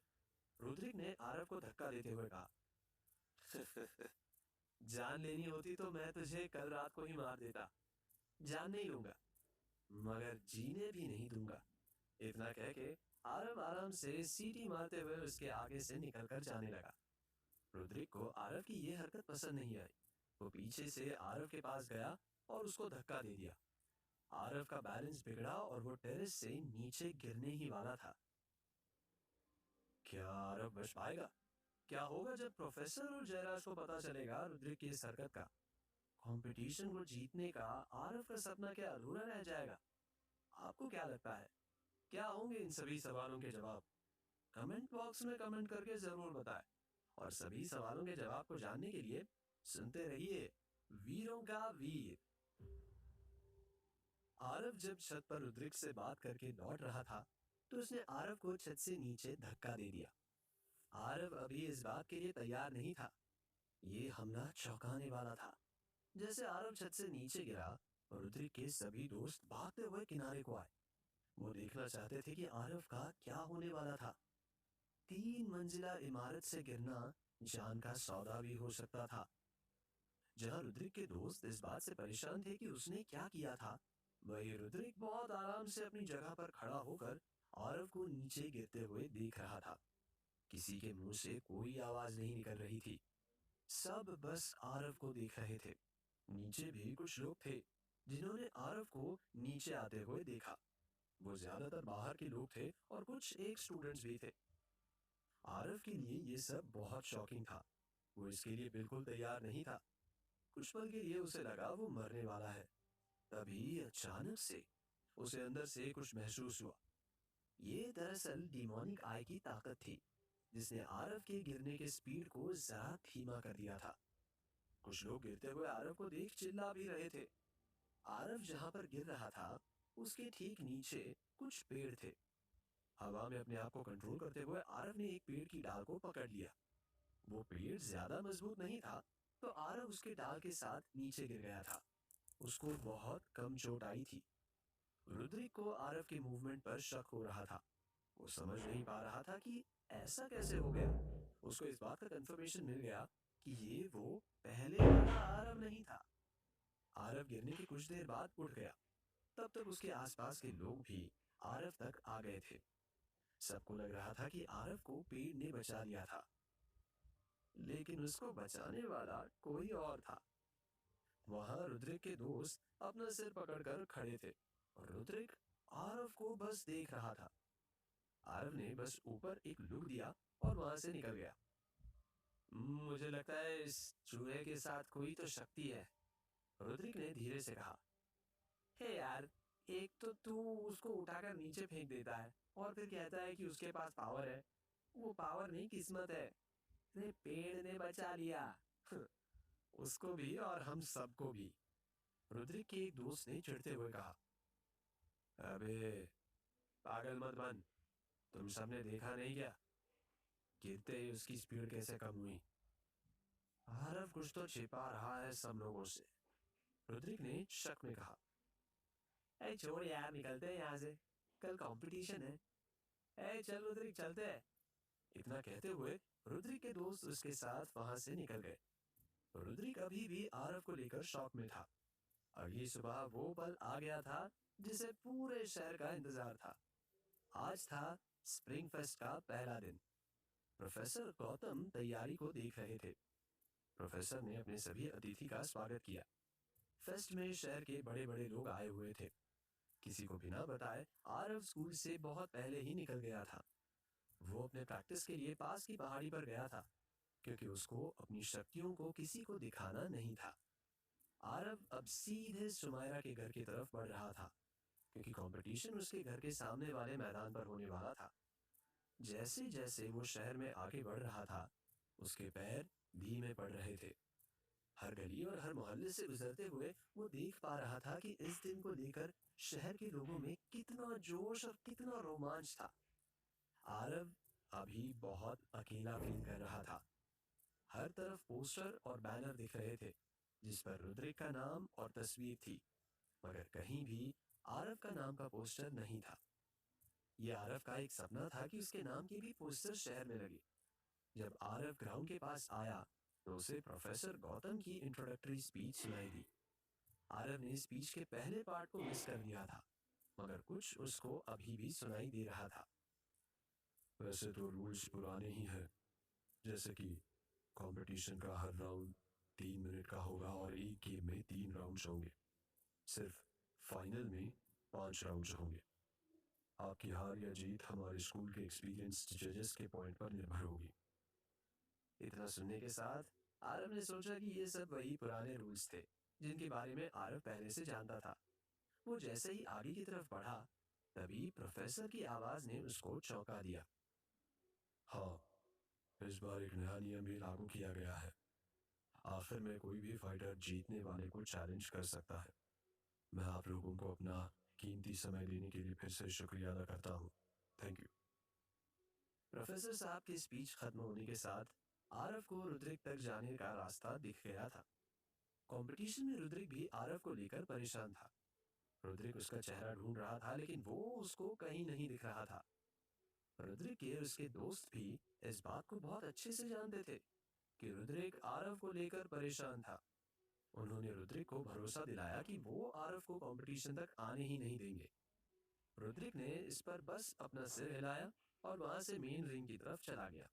रुद्रिक ने आरव को धक्का देते हुए कहा। जान लेनी होती तो मैं तुझे कल रात को ही मार देता। जान नहीं लूंगा, मगर जीने भी नहीं दूंगा। इतना कह के आरव आराम से सीटी मारते हुए उसके आगे से निकलकर जाने लगा। रुद्रिक को आरव की ये हरकत पसंद नहीं आई। वो पीछे से आरव के पास गया और उसको धक्का दे दिया। आरव का बैलेंस बिगड़ा और वो टेरेस से नीचे गिरने ही वाला था। क्या आरव बच पाएगा? क्या होगा जब प्रोफेसर और जयराज को पता चलेगा रुद्रिक की इस हरकत का? कंपटीशन को जीतने का आरव का सपना क्या अधूरा रह जाएगा? आपको क्या लगता है? क्या होंगे इन सभी सवालों के जवाब? कमेंट बॉक्स में कमेंट करके जरूर बताएं। और सभी सवालों के जवाब को जानने के लिए सुनते रहिए वीरों का वीर। आरव जब छत पर रुद्रिक से बात करके लौट रहा था, तो उसने आरव को छत से नीचे धक्का दे दिया। आरव अभी इस बात के लिए तैयार नहीं था। ये हमला चौंकाने वाला था। जैसे आरव छत से नीचे गिरा, रुद्रिक के सभी दोस्त भागते हुए किनारे को आए। वो देखना चाहते थे कि आरव का क्या होने वाला था। 3 मंजिला इमारत से गिरना जान का सौदा भी हो सकता था। जहां रुद्रिक के दोस्त इस बात से परेशान थे कि उसने क्या किया था, वही रुद्रिक बहुत आराम से अपनी जगह पर खड़ा होकर आरव को नीचे गिरते हुए देख रहा था। किसी के मुंह से कोई आवाज नहीं निकल रही थी। सब बस आरव को देख रहे थे। नीचे भी कुछ लोग थे जिन्होंने आरव को नीचे आते हुए देखा। वो ज्यादातर बाहर के लोग थे और कुछ एक स्टूडेंट्स भी थे। आरव के लिए ये सब बहुत शॉकिंग था। वो इसके लिए बिल्कुल तैयार नहीं था। कुछ पल के लिए उसे लगा वो मरने वाला है। तभी अचानक से उसे अंदर से कुछ महसूस हुआ। ये दरअसल डिमोनिक आई की ताकत थी, जिसने आरव के गिरने के स्पीड को जरा धीमा कर दिया था। कुछ लोग गिरते हुए आरव को देख चिल्ला भी रहे थे। आरव जहां पर गिर रहा था, उसके ठीक नीचे कुछ पेड़ थे। हवा में अपने आप को कंट्रोल करते हुए आरव ने एक पेड़ की डाल को पकड़ लिया। वो पेड़ ज्यादा मजबूत नहीं था, तो आरव उसके डाल के साथ नीचे गिर गया था। उसको बहुत कम चोट आई थी। रुद्रिक को आरव के मूवमेंट पर शक हो रहा था। वो समझ नहीं पा रहा था कि ऐसा कैसे हो गया। उसको इस बात का कंफर्मेशन मिल गया कि ये वो पहले वाला आरव नहीं था। आरव गिरने के कुछ देर बाद उठ गया। तब तक उसके आसपास के लोग भी आरव तक आ गए थे। सबको लग रहा था कि आरव को पेड़ ने बचा लिया था, लेकिन उसको बचाने वाला कोई और था। वहां रुद्रिक के दोस्त अपना सिर पकड़कर खड़े थे और रुद्रिक आरव को बस देख रहा था। आरव ने बस ऊपर एक लुक दिया और वहां से निकल गया। मुझे लगता है इस चूहे के साथ कोई तो शक्ति है, रुद्रिक ने धीरे से कहा। हे यार, एक तो तू उसको उठाकर नीचे फेंक देता है और फिर कहता है कि उसके पास पावर है। वो पावर नहीं, किस्मत है। ने पेड़ ने बचा लिया। उसको भी और हम सबको भी। रुद्रिक के एक दोस्त ने चिढ़ते हुए कहा। अबे पागल मत बन, तुम सबने देखा नहीं क्या? गिरते ही उसकी स्पीड कैसे कम हुई। आरव कुछ तो छिपा रहा है सब लोगों से, रुद्रिक ने शक में कहा। ऐ छोड़ यार, निकलते हैं यहाँ से, कल कंपटीशन है। ऐ चल रुद्रिक, चलते हैं। इतना कहते हुए रुद्रिक के दोस्त उसके साथ वहां से निकल गए। रुद्रिक अभी भी आरव को लेकर शॉक में था। अगली सुबह वो पल आ गया था जिसे पूरे शहर का इंतजार था। आज था स्प्रिंग फेस्ट का पहला दिन। प्रोफेसर गौतम तैयारी को देख रहे थे। प्रोफेसर ने अपने सभी अतिथि का स्वागत किया। फेस्ट में शहर के बड़े बड़े लोग आए हुए थे। किसी को बिना बताए आरव स्कूल से बहुत पहले ही निकल गया था। वो अपने प्रैक्टिस के लिए पास की पहाड़ी पर गया था, क्योंकि उसको अपनी शक्तियों को किसी को दिखाना नहीं था। आरव अब सीधे सुमायरा के घर की तरफ बढ़ रहा था, क्योंकि कंपटीशन उसके घर के सामने वाले मैदान पर होने वाला था। जैसे जैसे वो शहर में आगे बढ़ रहा था, उसके पैर धीमे पड़ रहे थे। हर गली और हर मोहल्ले से गुजरते हुए वो देख पा रहा था कि इस दिन को लेकर शहर के लोगों में कितना जोश और कितना रोमांच था। आरव अभी बहुत अकेला फील कर रहा था। हर तरफ पोस्टर और बैनर दिख रहे थे, जिस पर रुद्रिक का नाम और तस्वीर थी, मगर कहीं भी आरव का नाम का पोस्टर नहीं था। ये आरव का एक सपना था कि उसके नाम के भी पोस्टर शहर में लगे। जब आरव ग्राउंड के पास आया, तो उसे प्रोफेसर गौतम की इंट्रोडक्टरी स्पीच सुनाई दी। आरव ने स्पीच के पहले पार्ट को मिस कर दिया था, मगर कुछ उसको अभी भी सुनाई दे रहा था। वैसे तो रूल्स पुराने ही हैं, जैसे कि कंपटीशन का हर राउंड 3 मिनट का होगा और एक गेम में 3 राउंड्स होंगे। सिर्फ फाइनल में 5 राउंड्स होंगे। आपकी हार या जीत हमारे स्कूल के एक्सपीरियंस्ड जजेस के पॉइंट पर निर्भर होगी। इतना सुनने के साथ आरव ने सोचा कि ये सब वही पुराने रूल्स थे, जिनके बारे में आरव पहले से जानता था। वो जैसे ही आगे की तरफ बढ़ा, तभी प्रोफेसर की आवाज ने उसको चौंका दिया। हाँ, इस बार एक नया नियम भी लागू किया गया है। आखिर में कोई भी फाइटर जीतने वाले को चैलेंज कर सकता है। मैं आप लोगों को अपना कीमती समय देने के लिए फिर से शुक्रिया अदा करता हूँ। Thank you. प्रोफेसर साहब की स्पीच खत्म होने के साथ आरव को रुद्रिक तक जाने का रास्ता दिख गया था। कंपटीशन में रुद्रिक भी आरव को लेकर परेशान था। रुद्रिक उसका चेहरा ढूंढ रहा था, लेकिन वो उसको कहीं नहीं दिख रहा था। रुद्रिक के और उसके दोस्त भी इस बात को बहुत अच्छे से जानते थे कि रुद्रिक आरव को लेकर परेशान था। उन्होंने रुद्रिक को भरोसा दिलाया कि वो आरव को कंपटीशन तक आने ही नहीं देंगे। रुद्रिक ने इस पर बस अपना सिर हिलाया और वहां से मेन रिंग की तरफ चला गया।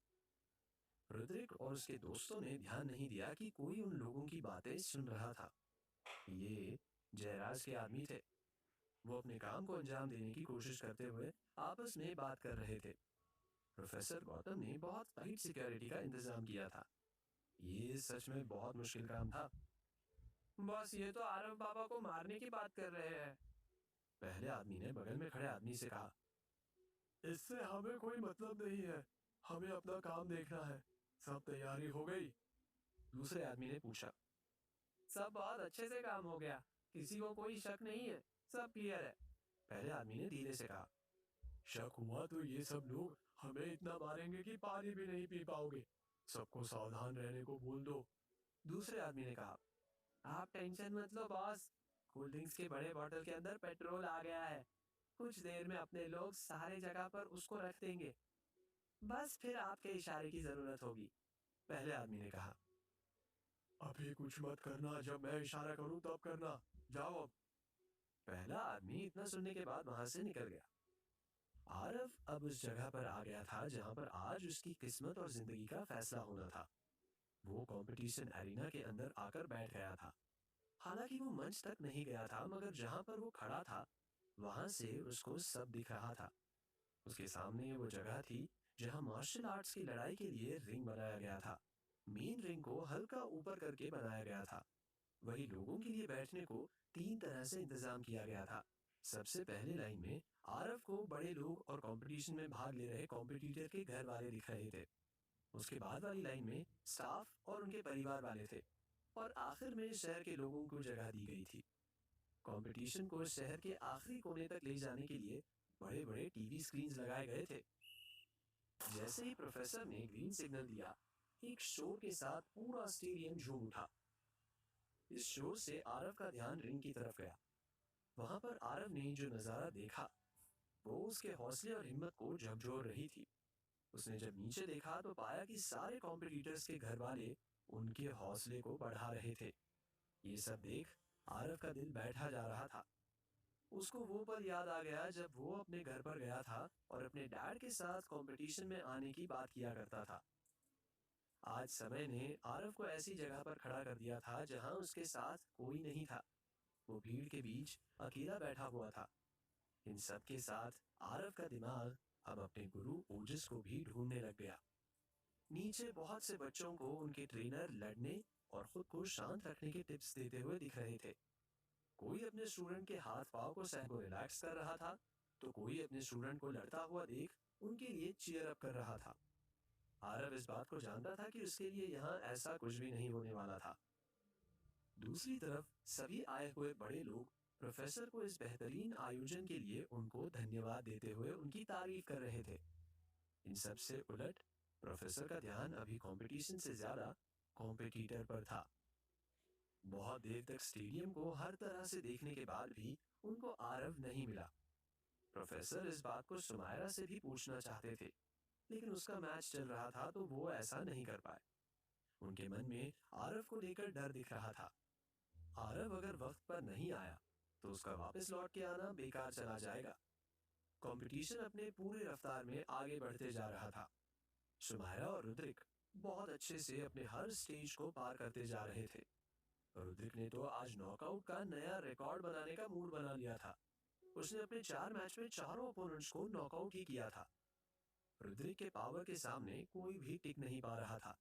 रुद्रिक और उसके दोस्तों ने ध्यान नहीं दिया कि कोई उन लोगों की बातें सुन रहा था। ये जयराज के आदमी थे। वो अपने काम को अंजाम देने की कोशिश करते हुए आपस में बात कर रहे थे। प्रोफेसर गौतम ने बहुत टाइट सिक्योरिटी का इंतजाम किया था। ये सच में बहुत मुश्किल काम था। बस ये तो आरव पापा को मारने की बात कर रहे हैं, पहले आदमी ने बगल में खड़े आदमी से कहा। इससे हमें कोई मतलब नहीं है, हमें अपना काम देखना है। सब तैयारी हो गई? दूसरे आदमी ने पूछा। सब बहुत अच्छे से काम हो गया, किसी को कोई शक नहीं है, सब क्लियर है, पहले आदमी ने धीरे से कहा। शक हुआ तो ये सब लोग हमें इतना मारेंगे कि पानी भी नहीं पी पाओगे। सबको सावधान रहने को बोल दो, दूसरे आदमी ने कहा। आप टेंशन मत लो बॉस, कोल्ड ड्रिंक्स के बड़े बॉटल के अंदर पेट्रोल आ गया है। कुछ देर में अपने लोग सारे जगह पर उसको रख देंगे। बस फिर आपके इशारे की जरूरत होगी, पहले आदमी ने कहा। अभी कुछ मत करना, जब मैं इशारा करूं तब करना, जाओ अब। पहला आदमी इतना सुनने के बाद वहां से निकल गया। आरव अब उस जगह पर आ गया था जहां पर आज उसकी किस्मत और जिंदगी का फैसला होना था। वो कंपटीशन एरिना के अंदर आकर बैठ गया था। हालांकि वो मंच तक नहीं गया था, मगर जहां पर वो खड़ा था, वहां से उसको सब दिख रहा था। उसके सामने वो जगह थी जहां मार्शल आर्ट्स की लड़ाई के लिए रिंग बनाया गया था। मेन रिंग को हल्का ऊपर करके बनाया गया था। वही लोगों के लिए बैठने को 3 तरह से इंतजाम किया गया था। सबसे पहले लाइन में आरव को बड़े लोग और कंपटीशन में भाग ले रहे कॉम्पिटिटर के घर वाले दिख रहे थे। उसके बाद वाली लाइन में स्टाफ और उनके परिवार वाले थे, और आखिर में शहर के लोगों को जगह दी गई थी। कंपटीशन को शहर के आखिरी कोने तक ले जाने के लिए बड़े बड़े टीवी स्क्रीन्स लगाए गए थे। जैसे ही प्रोफेसर ने ग्रीन सिग्नल दिया, एक शोर के साथ पूरा स्टेडियम झूम उठा। इस शोर से आरव का ध्यान रिंग की तरफ गया। वहां पर आरव ने जो नजारा देखा, वो उसके हौसले और हिम्मत को झकझोर रही थी। उसने जब नीचे देखा तो पाया कि सारे कॉम्पिटिटर्स के घर वाले उनके हौसले को बढ़ा रहे थे। ये सब देख आरव का दिल बैठा जा रहा था। उसको वो पल याद आ गया जब वो अपने घर पर गया था और अपने डैड के साथ कंपटीशन में आने की बात किया करता था। आज समय ने आरव को ऐसी जगह पर खड़ा कर दिया था जहां उसके साथ कोई नहीं था। वो भीड़ के बीच अकेला बैठा हुआ था। इन सब के साथ आरव का दिमाग अब अपने गुरु ओजस को भी ढूंढने लग गया। नीचे बहुत से बच्चों को उनके ट्रेनर लड़ने और खुद को शांत रखने के टिप्स देते हुए दिख रहे थे। कोई अपने स्टूडेंट के हाथ पांव को सहन को रिलैक्स कर रहा था, तो कोई अपने स्टूडेंट को लड़ता हुआ देख उनके लिए चीयर अप कर रहा था। आरव इस बात को जानता था कि उसके लिए यहाँ ऐसा कुछ भी नहीं होने वाला था। दूसरी तरफ सभी आए हुए बड़े लोग प्रोफेसर को इस बेहतरीन आयोजन के लिए उनको धन्यवाद देते हुए उनकी तारीफ कर रहे थे। इन सब से उलट प्रोफेसर का ध्यान अभी कंपटीशन से ज्यादा कॉम्पिटिटर पर था। बहुत देर तक स्टेडियम को हर तरह से देखने के बाद भी उनको आरव नहीं मिला। प्रोफेसर इस बात को सुमायरा से भी पूछना चाहते थे, लेकिन उसका मैच चल रहा था तो वो ऐसा नहीं कर पाए। उनके मन में आरव को लेकर डर दिख रहा था। आरव अगर वक्त पर नहीं आया तो उसका वापस लौट के आना बेकार चला जाएगा। कंपटीशन अपने पूरे रफ्तार में आगे बढ़ते जा रहा था। सुमायरा और रुद्रिक बहुत अच्छे से अपने हर स्टेज को पार करते जा रहे थे। रुद्रिक ने तो आज नॉकआउट का नया रिकॉर्ड बनाने का मूड बना लिया था। उसने अपने 4 मैच में चारों ओपोनेंट्स को नॉकआउट ही किया था। रुद्रिक के पावर के सामने कोई भी टिक नहीं पा रहा था।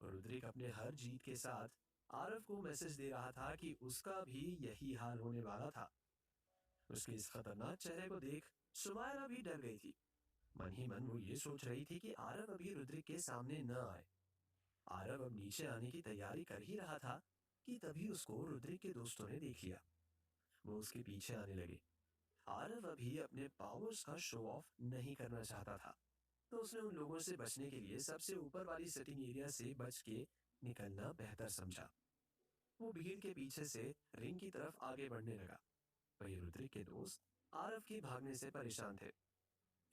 रुद्रिक अपने हर जीत के साथ आरव को मैसेज दे रहा था कि उसका भी यही हाल होने वाला था। उसके इस खतरनाक चेहरे को देख सुमायरा भी डर गई थी। मन ही मन वो ये सोच रही थी कि आरव अभी रुद्रिक के सामने न आए। आरव अब नीचे आने की तैयारी कर ही रहा था कि तभी उसको रुद्रिक के दोस्तों ने देख लिया। वो उसके पीछे आने लगे। आरव अभी अपने पावर्स का शो ऑफ नहीं करना चाहता था, तो उसने उन लोगों से बचने के लिए सबसे ऊपर वाली सिटिंग एरिया से बच के निकलना बेहतर समझा। वो भीड़ के पीछे से रिंग की तरफ आगे बढ़ने लगा। वही रुद्रिक के दोस्त आरव के भागने से परेशान थे।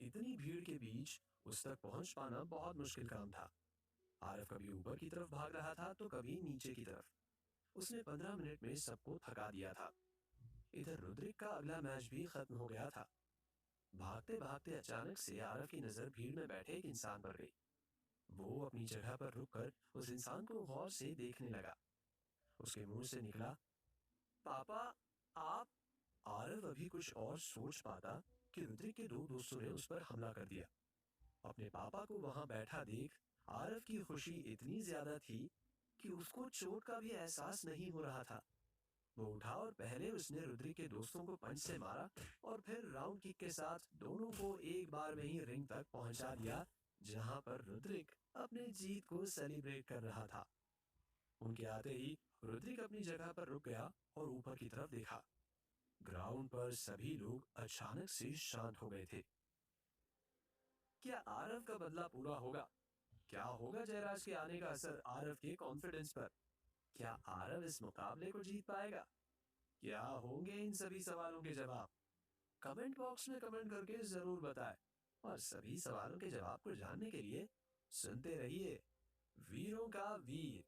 इतनी भीड़ के बीच उस तक पहुंच पाना बहुत मुश्किल काम था। आरव कभी ऊपर की तरफ भाग रहा था तो कभी नीचे की तरफ। उसने 15 मिनट में सबको थका दिया था। इधर रुद्रिक का अगला मैच भी खत्म हो गया था। भागते भागते अचानक से आरव की नजर भीड़ में बैठे एक इंसान पर गई। वो अपनी जगह पर रुककर उस इंसान को गौर से देखने लगा। उसके मुंह से निकला, पापा आप। आरव अभी कुछ और सोच पाता कि रुद्रिक के दो दोस्तों ने उस पर हमला कर दिया। अपने पापा को वहां बैठा देख आरव की खुशी इतनी ज्यादा थी कि उसको चोट का भी एहसास नहीं हो रहा था। वो उठा और पहले उसने रुद्रिक के दोस्तों को पंच से मारा और फिर राउंड किक के साथ दोनों को एक बार में ही रिंग तक पहुंचा दिया, जहां पर रुद्रिक अपने जीत को सेलिब्रेट कर रहा था। उनके आते ही रुद्रिक अपनी जगह पर रुक गया और ऊपर की तरफ देखा। ग्राउंड पर सभी लोग अचानक से शांत हो गए थे। क्या आरव का बदला पूरा होगा? क्या होगा जयराज के आने का असर आरव के कॉन्फिडेंस पर? क्या आरव इस मुकाबले को जीत पाएगा? क्या होंगे इन सभी सवालों के जवाब? कमेंट बॉक्स में कमेंट करके जरूर बताएं। और सभी सवालों के जवाब को जानने के लिए सुनते रहिए वीरों का वीर।